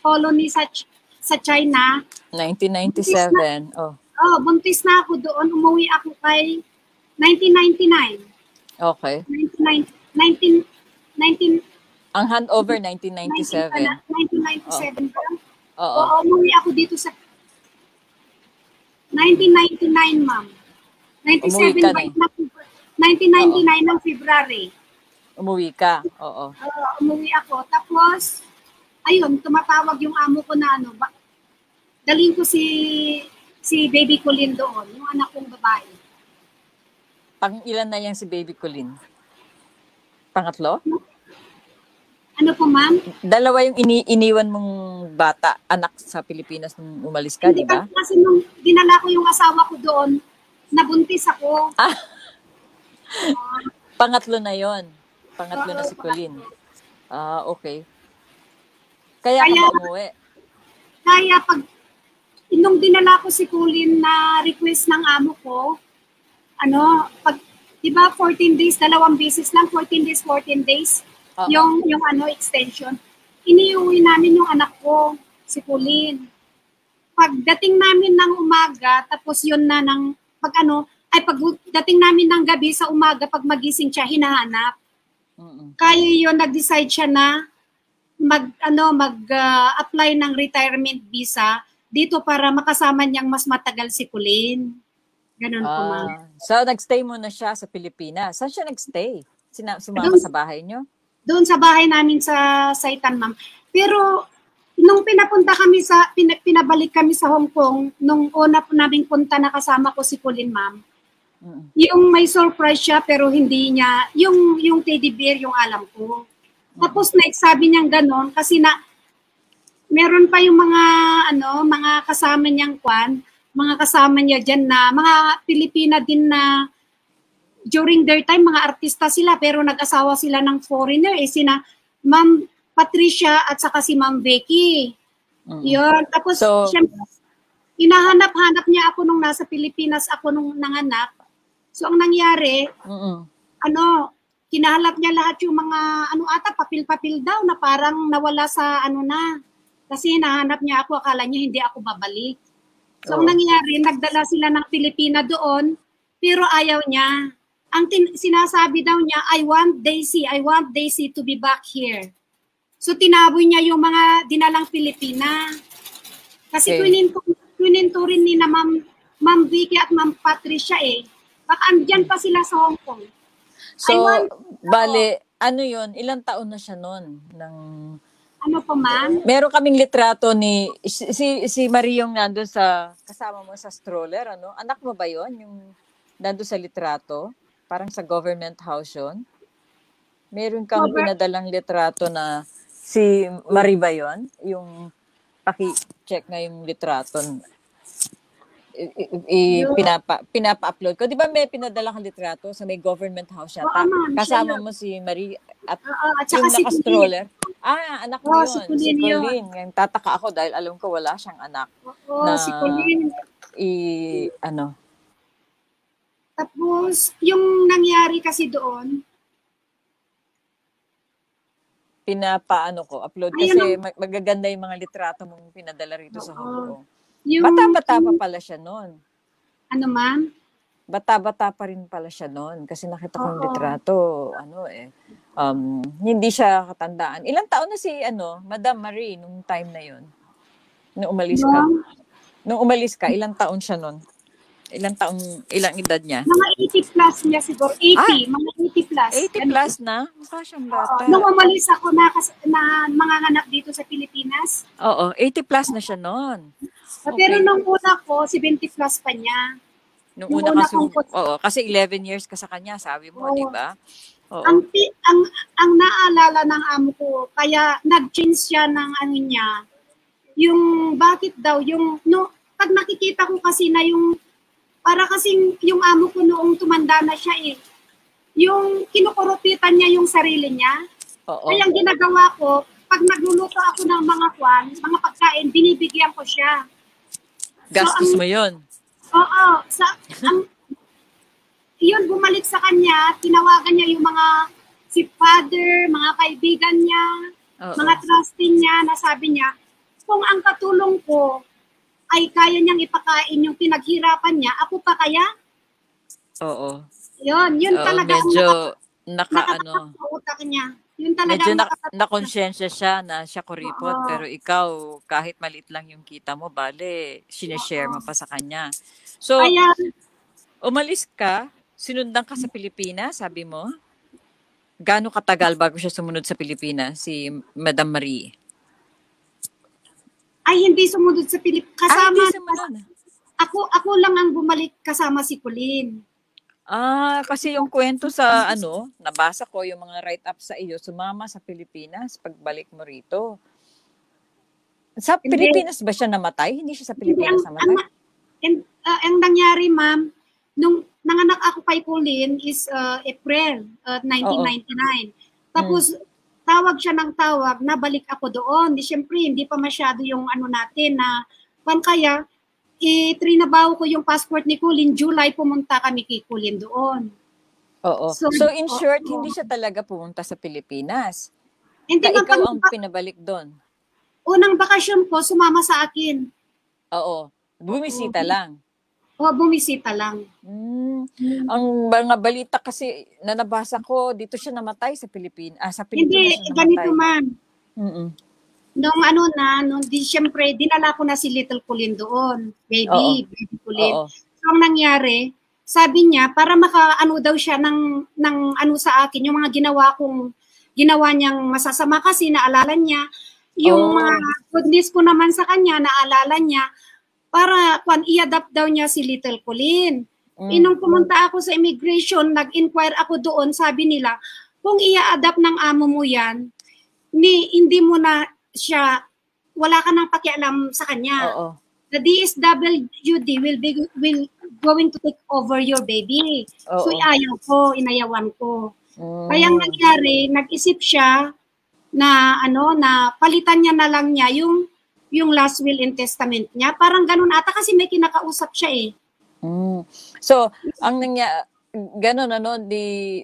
colony sa China. 1997. Buntis na ako doon. Umuwi ako kay 1999. Okay. 19 Ang handover, 1997. 1997 ba? Oo. Umuwi ako dito sa 1999, ma'am. 1999 ng February. Umuwi ka, oo. Umuwi ako. Tapos, ayun, tumatawag yung amo ko na ano, dalhin ko si Baby Colleen doon, yung anak kong babae. Pang ilan na yan si Baby Colleen? Pangatlo? Ano po, ma'am? Dalawa yung iniwan mong bata, anak sa Pilipinas nung umalis ka, di ba? Kasi nung dinala ko yung asawa ko doon, nabuntis ako. Pangatlo na yon. Pangatlo na si Colleen. Okay. Kaya ka ba umuwi? Kaya nung dinala ko si Colleen na request ng amo ko, di ba 14 days, 2 beses lang, 14 days, 14 days, yung extension. Iniuwi namin yung anak ko, si Colleen. Pagdating namin ng umaga, tapos yun na pagdating namin ng gabi sa umaga, pag magising siya, hinahanap. Kaya yun, nag-decide siya na mag-apply ng retirement visa dito para makasama niyang mas matagal si Colleen. Ganun po, ma'am. So, nagstay muna siya sa Pilipinas. Saan siya nagstay? Sumama sa bahay niyo? Doon sa bahay namin sa Saitan, ma'am. Pero, nung pinabalik kami sa Hong Kong, nung una po naming punta na kasama ko si Colleen, ma'am, yung may surprise siya, pero hindi niya, yung teddy bear, yung alam ko. Tapos, sabi niyang ganon, kasi meron pa yung mga kasama niyang mga kasama niya dyan na, mga Pilipina din na, during their time, mga artista sila, pero nag-asawa sila ng foreigner, sina Ma'am Patricia at saka si Ma'am Becky. Yun. Tapos, syempre, hinahanap-hanap niya ako nung nasa Pilipinas ako nung nanganak. So, ang nangyari, kinahalap niya lahat yung mga, papil-papil daw na parang nawala sa kasi hinahanap niya ako, akala niya hindi ako babalik. So, ang nangyari, nagdala sila ng Pilipina doon, pero ayaw niya. Ang sinasabi daw niya, I want Daisy to be back here. So, tinaboy niya yung mga dinalang Pilipina. Kasi twininto rin ni na Ma'am Vicky at Ma'am Patricia baka andyan pa sila sa Hong Kong. So, ano yun? Ilang taon na siya nun? Ano po, ma'am? Meron kaming litrato ni, si Marie yung nandun kasama mo sa stroller, Anak mo ba yun? Yung nandun sa litrato? Parang sa government house yun? Meron kang pinadalang litrato na si Marie ba yun? Yung paki-check nga yung litrato. Pinapa-upload ko. Di ba may pinadala kang litrato sa may government house siya? Kasama mo si Marie at yung naka-stroller. Anak mo yun. Si Colleen. Yung tataka ako dahil alam ko wala siyang anak. Si Colleen. Tapos, yung nangyari kasi doon, upload kasi magaganda yung mga litrato mong pinadala rito sa Hong Kong. Bata-bata pa pala siya noon. Ano, ma'am? Bata-bata pa rin pala siya noon kasi nakita ko yung litrato, hindi siya katandaan. Ilang taon na si Madam Marie nung time na yon? Nung umalis ka. Nung umalis ka, ilang taon siya noon? Ilang edad niya? Mga 80 plus niya siguro. 80, mga 80 plus. 80 plus na? Mukha siyang bata. Nung umalis ako na manganganak dito sa Pilipinas. Oo, 80 plus na siya noon. Pero nung una ko, 70 plus pa niya. Nung una kasi 11 years ka sa kanya, sabi mo, di ba? Oo. Ang naalala ng amo ko, kaya nag-change siya ng ano niya, yung bakit daw, pag nakikita ko kasi na para kasing yung amo ko noong tumanda na siya yung kinukurupitan niya yung sarili niya. Oo. Kaya ang ginagawa ko, pag nagluluto ako ng mga pagkain, binibigyan ko siya. Gastos mo yun? Oo. Yun, bumalik sa kanya, tinawagan niya yung si father, mga kaibigan niya, mga trustee niya, na sabi niya, kung ang katulong ko ay kaya niyang ipakain yung pinaghirapan niya, ako pa kaya? Oo. Yun talaga. Medyo utak niya. Yun talaga. Medyo nakonsensya siya na siya kuripot, pero ikaw, kahit maliit lang yung kita mo, bale, sineshare mo pa sa kanya. So, umalis ka, sinundan ka sa Pilipinas, sabi mo? Gaano katagal bago siya sumunod sa Pilipinas, si Madam Marie? Ay, hindi sumunod sa Pilipinas. Hindi sumunod. Ako lang ang bumalik kasama si Colleen. Kasi yung kwento sa nabasa ko yung mga write-up sa iyo, sumama sa Pilipinas pagbalik mo rito. Sa Pilipinas ba siya namatay? Hindi siya sa Pilipinas namatay? Ang nangyari, ma'am, nung nanganak ako kay Colleen is April 1999. Tapos tawag siya ng tawag, nabalik ako doon. Siyempre, hindi pa masyado yung natin na kaya trinabaho ko yung passport ni Colleen, July pumunta kami kay Colleen doon. Oo. So in short, hindi siya talaga pumunta sa Pilipinas. Hindi ikaw ang pinabalik doon. Unang bakasyon ko, sumama sa akin. Oo. Bumisita lang. Bumisita lang. Ang mga balita kasi na nabasa ko, dito siya namatay sa Pilipinas. Sa Pilipinas hindi, ganito man. Nung siyempre, dinala ko na si Little Colleen doon. Baby Colleen. So, ang nangyari, sabi niya, para daw siya ng sa akin, yung mga ginawa niyang masasama kasi naalala niya, yung mga goodness ko naman sa kanya, naalala niya, para i-adapt daw niya si Little Colleen. Nung pumunta ako sa immigration, nag-inquire ako doon, sabi nila, kung i-adapt ng amo mo yan, hindi mo na siya, wala ka nang pakialam sa kanya. The DSWD will going to take over your baby. So inayawan ko. Kaya ang nangyari, nag-isip siya na palitan niya na lang niya yung last will and testament niya. Parang ganun ata kasi may kinakausap siya . So, ang ganun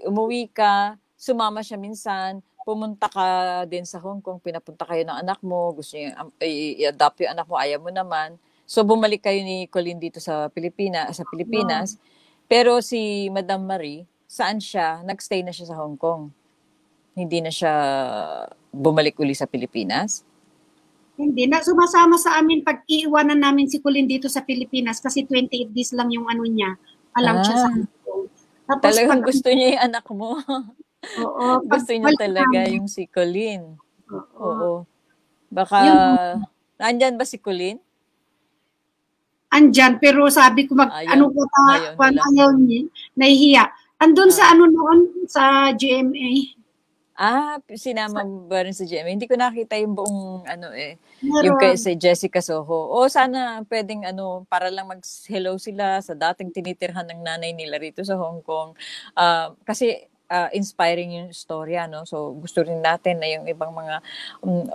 umuwi ka, sumama siya minsan, pumunta ka din sa Hong Kong, pinapunta kayo ng anak mo, gusto niya i-adopt yung anak mo, ayaw mo naman. So, bumalik kayo ni Colleen dito sa Pilipinas. Pero si Madam Marie, saan siya? Nagstay na siya sa Hong Kong. Hindi na siya bumalik uli sa Pilipinas? Hindi na sumasama sa amin pag iiwanan namin si Colleen dito sa Pilipinas kasi 28 days lang yung siya sa Hong Kong. Tapos talagang gusto niya yung anak mo. Oo. Gusto niya talaga yung si Colleen. Oo. Baka, nandyan ba si Colleen? Andyan, pero sabi ko ayaw niya, nahihiya. Andun sa noon, sa GMA. Sinama ba rin sa GMA? Hindi ko nakita yung buong yung kay si Jessica Soho. Sana pwedeng para lang mag-hello sila sa dating tinitirhan ng nanay nila rito sa Hong Kong. Kasi inspiring yung storya, no? So gusto rin natin na yung ibang mga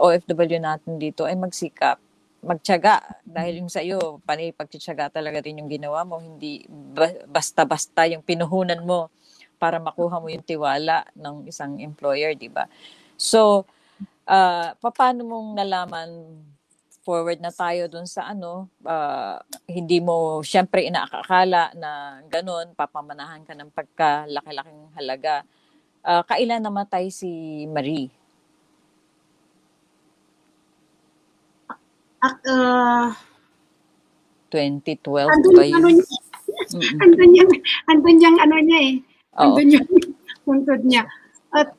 OFW natin dito ay magsikap, magtiyaga, dahil yung sa iyo, pagtitiyaga talaga din yung ginawa mo, hindi basta-basta yung pinuhunan mo para makuha mo yung tiwala ng isang employer, di ba? So, paano mong nalaman, forward na tayo dun sa hindi mo syempre inaakala na ganun, papamanahan ka ng pagkalaki-laking halaga. Kailan namatay si Marie? 2012 ba yun? andun yung ano niya eh. Oo. Andun yung puntod niya. At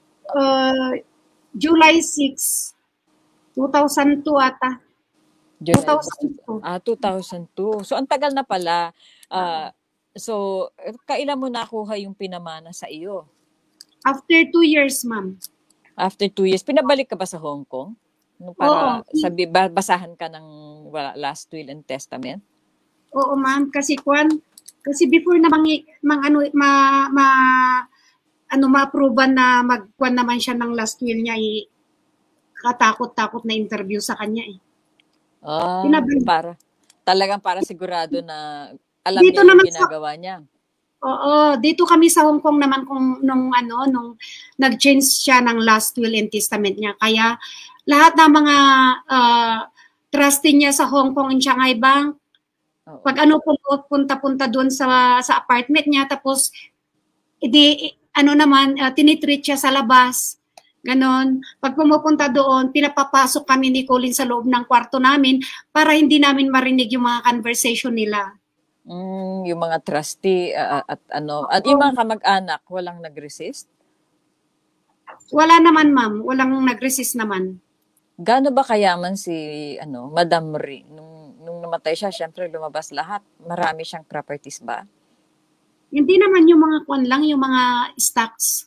July 6, 2002 ata. July 2002. 2002. So, ang tagal na pala. So, kailan mo nakuha yung pinamana sa iyo? After 2 years, ma'am. After 2 years. Pinabalik ka ba sa Hong Kong? Para basahan ka ng last will and testament? Oo, ma'am. Kasi before na ma-approvean na magkuan naman siya ng last will niya, katakot-takot na interview sa kanya eh. Talagang para sigurado na alam dito niya yung ginagawa niya. Oo, dito kami sa Hong Kong naman nung nag-change siya ng last will and testament niya. Kaya lahat ng mga trustee niya sa Hong Kong and Shanghai Bank, pag punta doon sa apartment niya, tapos tinitreat siya sa labas. Ganon. Pag pumupunta doon, pinapapasok kami ni Colin sa loob ng kwarto namin para hindi namin marinig yung mga conversation nila. Yung mga trustee at yung mga kamag-anak, walang nag-resist? Wala naman, ma'am. Walang nag-resist naman. Gaano ba kayaman si Madam Marie? Nung namatay siya, syempre lumabas lahat. Marami siyang properties ba? Hindi naman yung mga lang, yung mga stocks.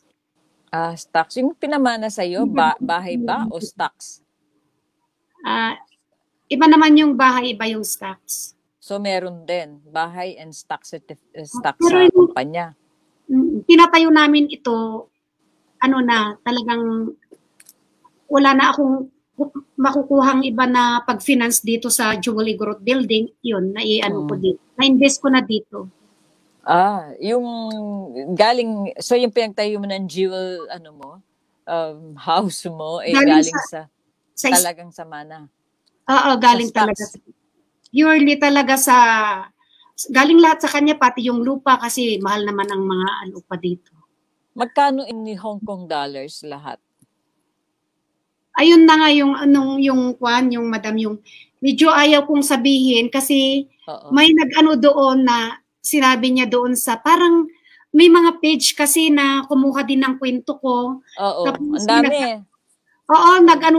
Stocks. Yung pinamana sa'yo, bahay ba o stocks? Iba naman yung bahay, iba yung stocks. So, meron din bahay and stocks sa kumpanya. Tinatayo namin ito, talagang wala na akong makukuhang iba na pag-finance dito sa Jubilee Growth Building. Yun, ko dito. Na-invest ko na dito. Yung galing, so yung pinagtayo mo ng jewel, house mo, galing sa talagang sa mana. Oo, galing talaga. Purely talaga galing lahat sa kanya, pati yung lupa kasi mahal naman ang mga lupa dito. Magkano in Hong Kong dollars lahat? Ayun na nga yung madam, yung medyo ayaw kong sabihin kasi may doon na sinabi niya doon sa parang may mga page kasi na kumuha din ng kwento ko. Oo, ang dami.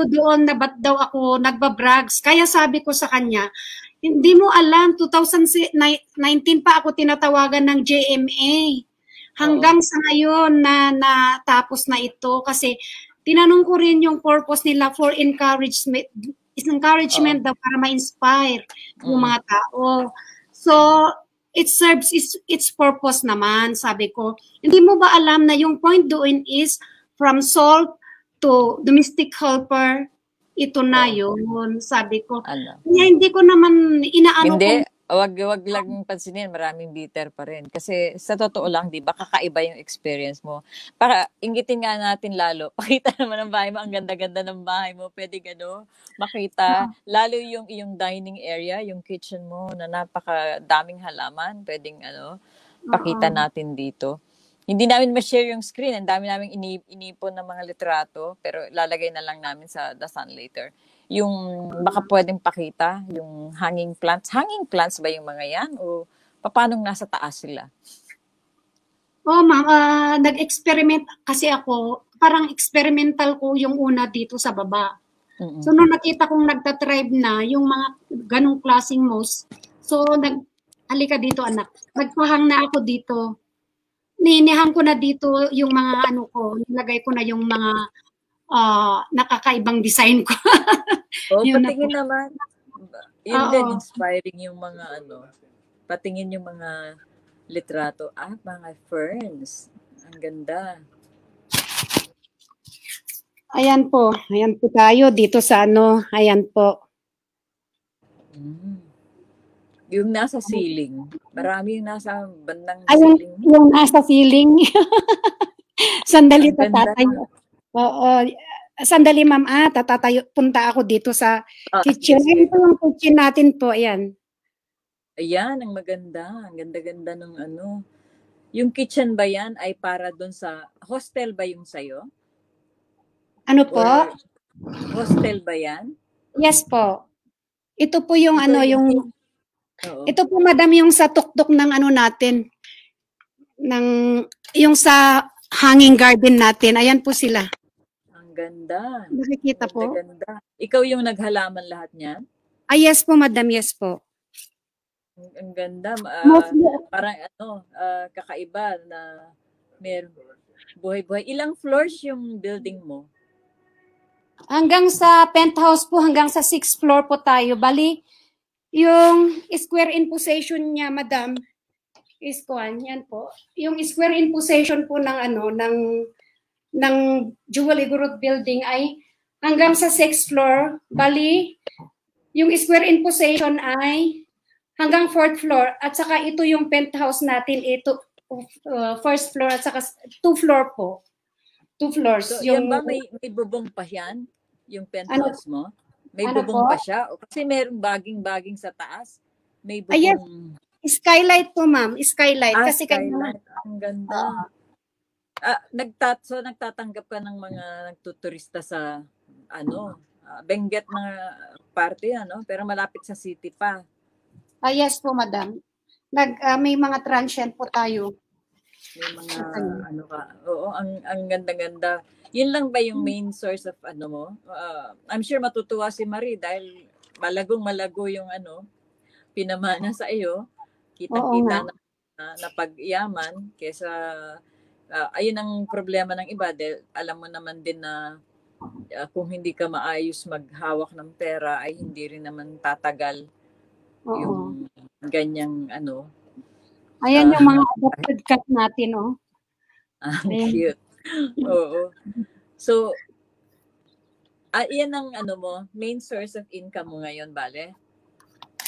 Doon na ba't daw ako nagbabrags. Kaya sabi ko sa kanya, hindi mo alam, 2019 pa ako tinatawagan ng JMA. Hanggang sa ngayon na natapos na ito kasi tinanong ko rin yung purpose nila for encouragement daw para ma-inspire yung mga tao. So, it serves its purpose naman, sabi ko. Hindi mo ba alam na yung point doon is from salt to domestic helper, ito na yun, sabi ko. Kaya hindi ko naman Hindi, wag lang pansinin, maraming bitter pa rin. Kasi sa totoo lang, di ba, kakaiba yung experience mo. Para inggitin nga natin lalo, pakita naman ng bahay mo, ang ganda-ganda ng bahay mo, pwede makita, lalo yung iyong dining area, yung kitchen mo, na napakadaming halaman, pwedeng pakita natin dito. Hindi namin ma-share yung screen, ang dami namin inipon ng mga litrato, pero lalagay na lang namin sa The Sun later. Yung baka pwedeng pakita, yung hanging plants. Hanging plants ba yung mga yan? O paano nasa taas sila? Ma'am, nag-experiment kasi ako. Parang experimental ko yung una dito sa baba. So, nung nakita kong nagtatribe na yung mga ganong klaseng moss, so, halika dito anak. Nagpahang na ako dito. Ninihang ko na dito yung mga nilagay ko na yung mga nakakaibang design ko. Patingin naman. Yun din, inspiring yung mga patingin yung mga litrato. Mga ferns. Ang ganda. Ayan po tayo dito sa ayan po. Yung nasa ceiling. Marami yung nasa bandang ceiling. Yung nasa ceiling. Sandali tatatayo. Oo. Sandali ma'am, tatatayo. Punta ako dito sa kitchen. Ito yung kitchen natin po. Ayan. Ayan, ang maganda. Ang ganda-ganda ng Yung kitchen ba yan ay para doon sa hostel ba yung sayo? Ano po? Hostel ba yan? Yes po. Ito po yung yung Oo. Ito po, madam, yung sa tuktok ng ano natin, yung sa hanging garden natin. Ayan po sila. Ang ganda. Nakikita po? Ganda. Ikaw yung naghalaman lahat niyan? Yes po, madam. Yes po. Ang ganda. Mostly, Parang kakaiba na meron buhay-buhay. Ilang floors yung building mo? hanggang sa penthouse po, hanggang sa 6th floor po tayo. Bali, yung square in possession niya, madam, is yan po. Yung square in possession po ng ng Jewel Igorot building ay hanggang sa 6th floor. Bali, yung square in possession ay hanggang 4th floor at saka ito yung penthouse natin, ito first floor at saka 2 floor po. 2 floors. So, yan ba may bubong pa yan? Yung penthouse mo? May bubong pa siya? O kasi merong baging-baging sa taas. May bubong. Yes. Skylight po, ma'am. Skylight. Kasi skylight. Ang ganda. Nagtatanggap ka ng mga nagtuturista sa Benguet na parte, pero malapit sa city pa. Yes po, madam. May mga transient po tayo. May mga Oo, ang ganda-ganda. Yun lang ba yung main source of mo? I'm sure matutuwa si Marie dahil malagong-malago yung pinamana sa iyo. Kitang-kita na pag-iyaman kaysa ayun ang problema ng iba dahil alam mo naman din na kung hindi ka maayos maghawak ng pera ay hindi rin naman tatagal yung ganyang Ayan yung mga adopted cat natin, cute. Oo. So, yan ang main source of income mo ngayon, bale?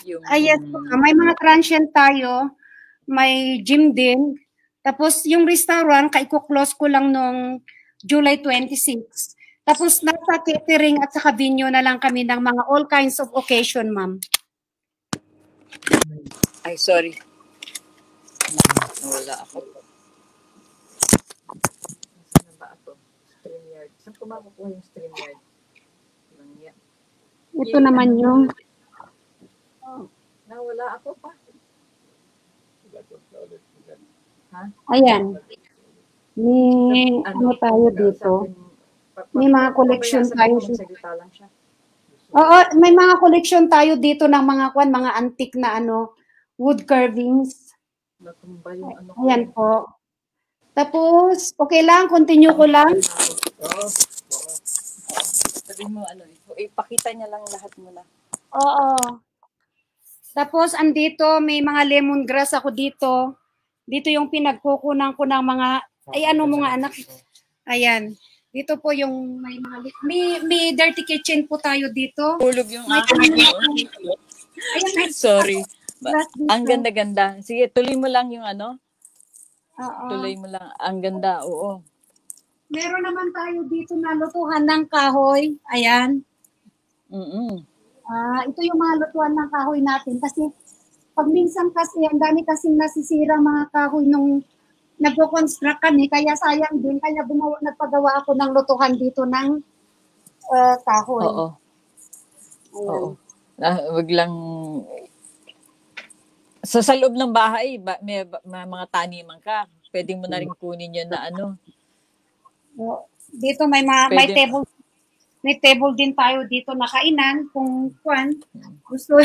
Yes, may mga transient tayo, may gym din. Tapos yung restaurant, kai-close ko lang nung July 26. Tapos nasa catering at saka venue na lang kami ng mga all kinds of occasion, ma'am. Ay, sorry. Nawala ako. Saan ba ako? StreamYard. Saan ko makukuha yung StreamYard? Ito naman yung... Nawala ako pa. Ha? Ayan. May tayo dito. May mga collection tayo. Oo, may mga collection tayo dito ng mga mga antique na wood carvings. Ayan po. Tapos, okay lang, continue ko lang. Sabi mo, ipakita niya lang lahat muna. Oo. Tapos, andito, may mga lemongrass ako dito. Dito yung pinagkukunan ko ng mga, mga anak. Ayan. Dito po yung may mga, may dirty kitchen po tayo dito. Hulog yung Sorry. Ang ganda-ganda. Sige, tuloy mo lang yung Tuloy mo lang. Ang ganda, oo. Meron naman tayo dito na lutuhan ng kahoy. Ayan. Ito yung mga lutuhan ng kahoy natin. Kasi, pag minsan kasi, ang dami kasing nasisira mga kahoy nung nagko-construct kami. Kaya sayang din. Kaya nagpagawa ako ng lutuhan dito ng kahoy. Oo. Oo. Wag lang... So, sa loob ng bahay, may mga taniman ka. Pwede mo na rin kunin yun na Dito may table. May table din tayo dito na kainan kung gusto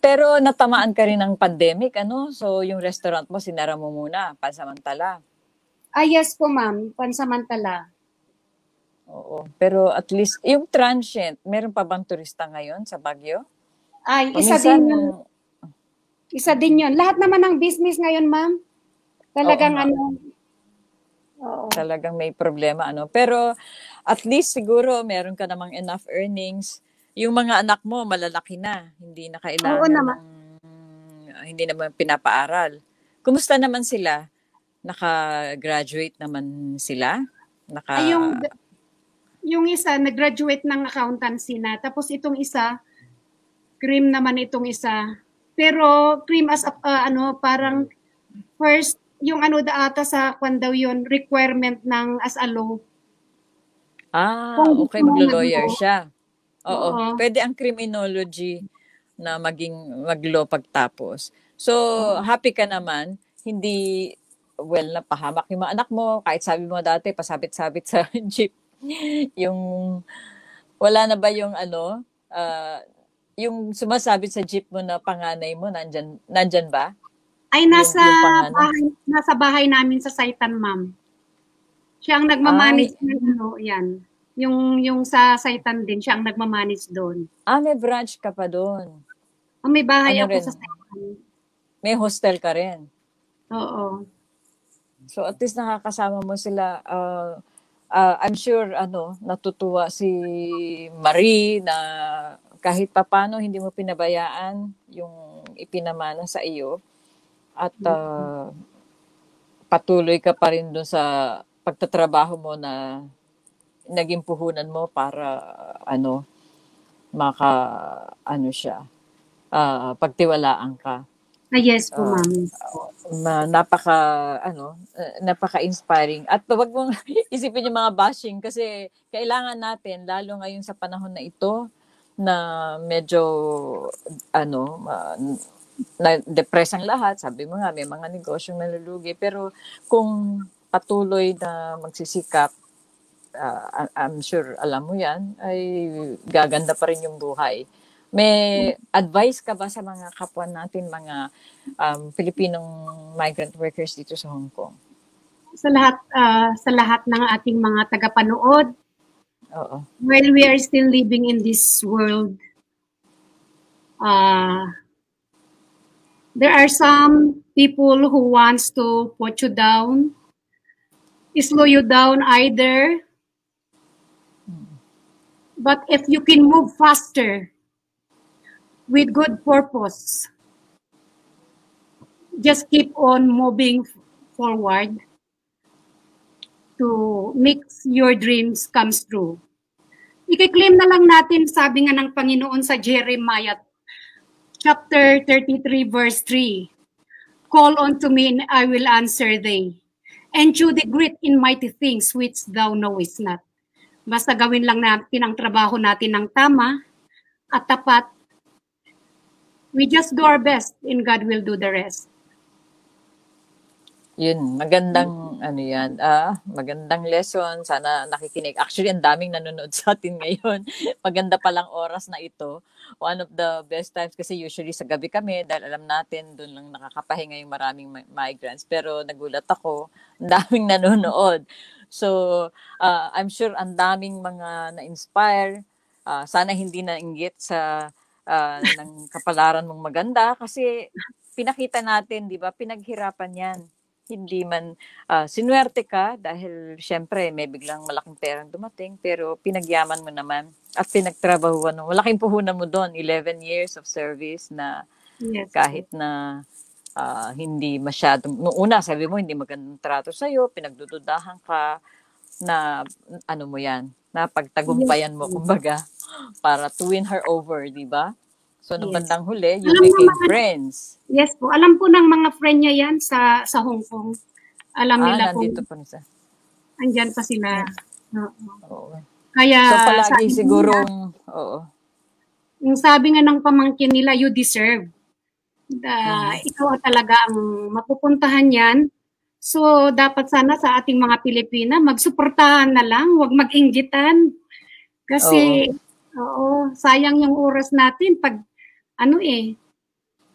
Pero natamaan ka rin ng pandemic, So, yung restaurant mo, sinara mo muna, pansamantala. Yes po, ma'am. Pansamantala. Oo. Pero at least, yung transient, meron pa bang turista ngayon sa Baguio? Isa din yun. Lahat naman ng business ngayon, ma'am. Talagang Talagang may problema, Pero at least siguro meron ka namang enough earnings. Yung mga anak mo malalaki na, hindi na kailangan hindi naman pinapaaral. Kumusta naman sila? Naka-graduate naman sila? Yung isa nag-graduate ng accountancy na. Tapos itong isa, cream naman itong isa. Pero cream as parang first yung ata sa daw yun, requirement ng as a law. Okay, maglo-lawyer siya. Oo. Pwede ang criminology. na mag-law pagtapos. So, happy ka naman, hindi, well, napahamak yung mga anak mo, kahit sabi mo dati, pasabit-sabit sa jeep. Yung, wala na ba yung yung sumasabit sa jeep mo na panganay mo, nandyan ba? Ay, nasa bahay namin sa Saitan, ma'am. Siya ang nagmamanage ng yan. Yung sa Saitan din, siya ang nagmamanage doon. May branch ka pa doon. May bahay ako sa Saitan. May hostel ka rin. Oo. So at least nakakasama mo sila. I'm sure natutuwa si Marie na kahit papano hindi mo pinabayaan yung ipinamana sa iyo at patuloy ka pa rin doon sa pagtatrabaho mo na naging puhunan mo para pagtiwalaan ka. Yes po, ma'am. Napaka-inspiring. At wag mong isipin yung mga bashing kasi kailangan natin, lalo ngayon sa panahon na ito, na medyo, na-depress ang lahat. Sabi mo nga, may mga negosyong nalulugi. Pero kung patuloy na magsisikap, I'm sure, alam mo yan, ay gaganda pa rin yung buhay. May advice ka ba sa mga kapwa natin, mga Pilipinong migrant workers dito sa Hong Kong? Sa lahat ng ating mga tagapanood, while we are still living in this world, there are some people who wants to put you down, slow you down either. But if you can move faster with good purpose, just keep on moving forward to make your dreams come true. I-claim na lang natin, sabi nga ng Panginoon sa Jeremiah chapter 33 verse 3, "Call unto me and I will answer thee, and shew thee great and mighty things which thou knowest not." Basta gawin lang natin ang trabaho natin ng tama at tapat. We just do our best and God will do the rest. Yun, magandang magandang lesson. Sana nakikinig. Actually, ang daming nanonood sa atin ngayon. Maganda palang oras na ito. One of the best times kasi usually sa gabi kami dahil alam natin doon lang nakakapahinga yung maraming migrants. Pero nagulat ako, ang daming nanonood. So, I'm sure ang daming mga na-inspire. Sana hindi nainggit sa ng kapalaran mong maganda kasi pinakita natin, di ba, pinaghirapan yan. Hindi man sinuwerte ka dahil syempre may biglang malaking perang dumating pero pinagyaman mo naman at pinagtrabahuan mo. Malaking puhunan mo doon, 11 years of service na kahit na hindi masyadong, noong una sabi mo hindi magandang trato sa'yo, pinagdududahan ka na mo yan, na pagtagumpayan mo kumbaga para to win her over, di ba? So, nung bandang huli, you became friends. Yes po. Alam po ng mga friend niya yan sa Hong Kong. Alam nila po. Nandito po nila. Andyan pa sila. Oo. Kaya, so, palagi sigurong, yung sabi nga ng pamangkin nila, you deserve. Ikaw talaga ang mapupuntahan yan. So, dapat sana sa ating mga Pilipina, magsuportahan na lang, huwag mag-inggitan. Kasi, sayang yung oras natin pag,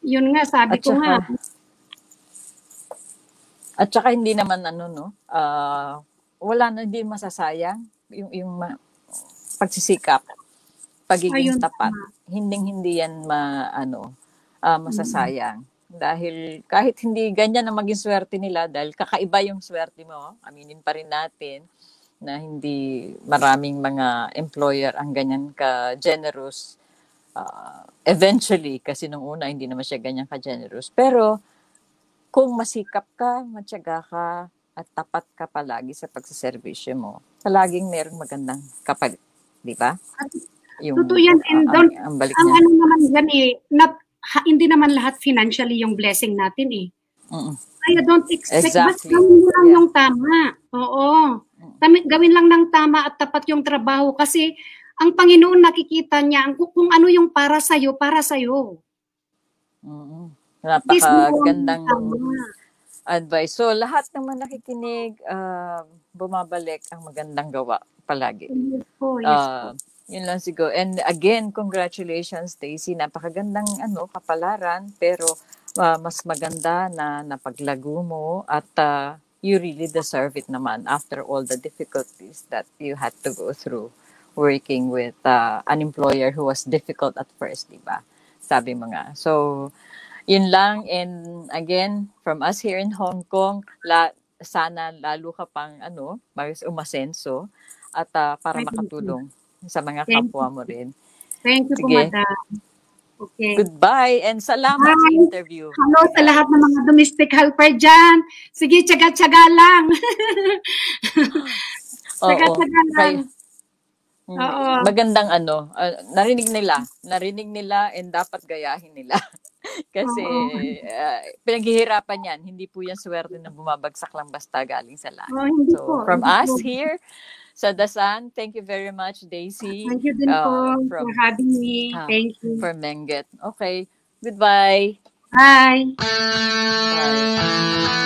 yun nga, sabi ko nga. At saka hindi naman, wala na din masasayang yung pagsisikap, pagiging tapat. Hindi yan masasayang. Dahil kahit hindi ganyan ang maging swerte nila, dahil kakaiba yung swerte mo, aminin pa rin natin na hindi maraming mga employer ang ganyan ka-generous. Eventually, kasi nung una hindi naman siya ganyan ka-generous. Pero kung masikap ka, matyaga ka, at tapat ka palagi sa pagsaservisyo mo, palaging merong magandang kapalit. Di ba? Totoo yan. And ang naman yan hindi naman lahat financially yung blessing natin eh. Kaya don't expect, basta gawin lang yung tama. Oo. Gawin lang ng tama at tapat yung trabaho kasi ang Panginoon nakikita niya kung ano yung para sa'yo, para sa'yo. Napakagandang advice. So, lahat naman nakikinig, bumabalik ang magandang gawa palagi. Yes po, yes po. Yun lang siguro. And again, congratulations, Stacy. Napakagandang kapalaran, pero mas maganda na napaglago mo at you really deserve it naman after all the difficulties that you had to go through working with an employer who was difficult at first, diba? Sabi mo nga. So, yun lang. And again, from us here in Hong Kong, sana lalo ka pang umasenso at para makatulong sa mga kapwa mo rin. Thank you po, Madam. Okay. Goodbye and salamat sa interview. Hello sa lahat ng mga domestic helper dyan. Sige, tsaga-tsaga lang. Tsaga-tsaga lang. Magandang narinig nila and dapat gayahin nila. Kasi pinaghihirapan yan. Hindi po yan swerte na bumabagsak lang basta galing sa langit. So, from us here sa The Sun, thank you very much, Daisy. Thank you din po for having me. Thank you. For Menget. Okay. Goodbye. Bye. Bye.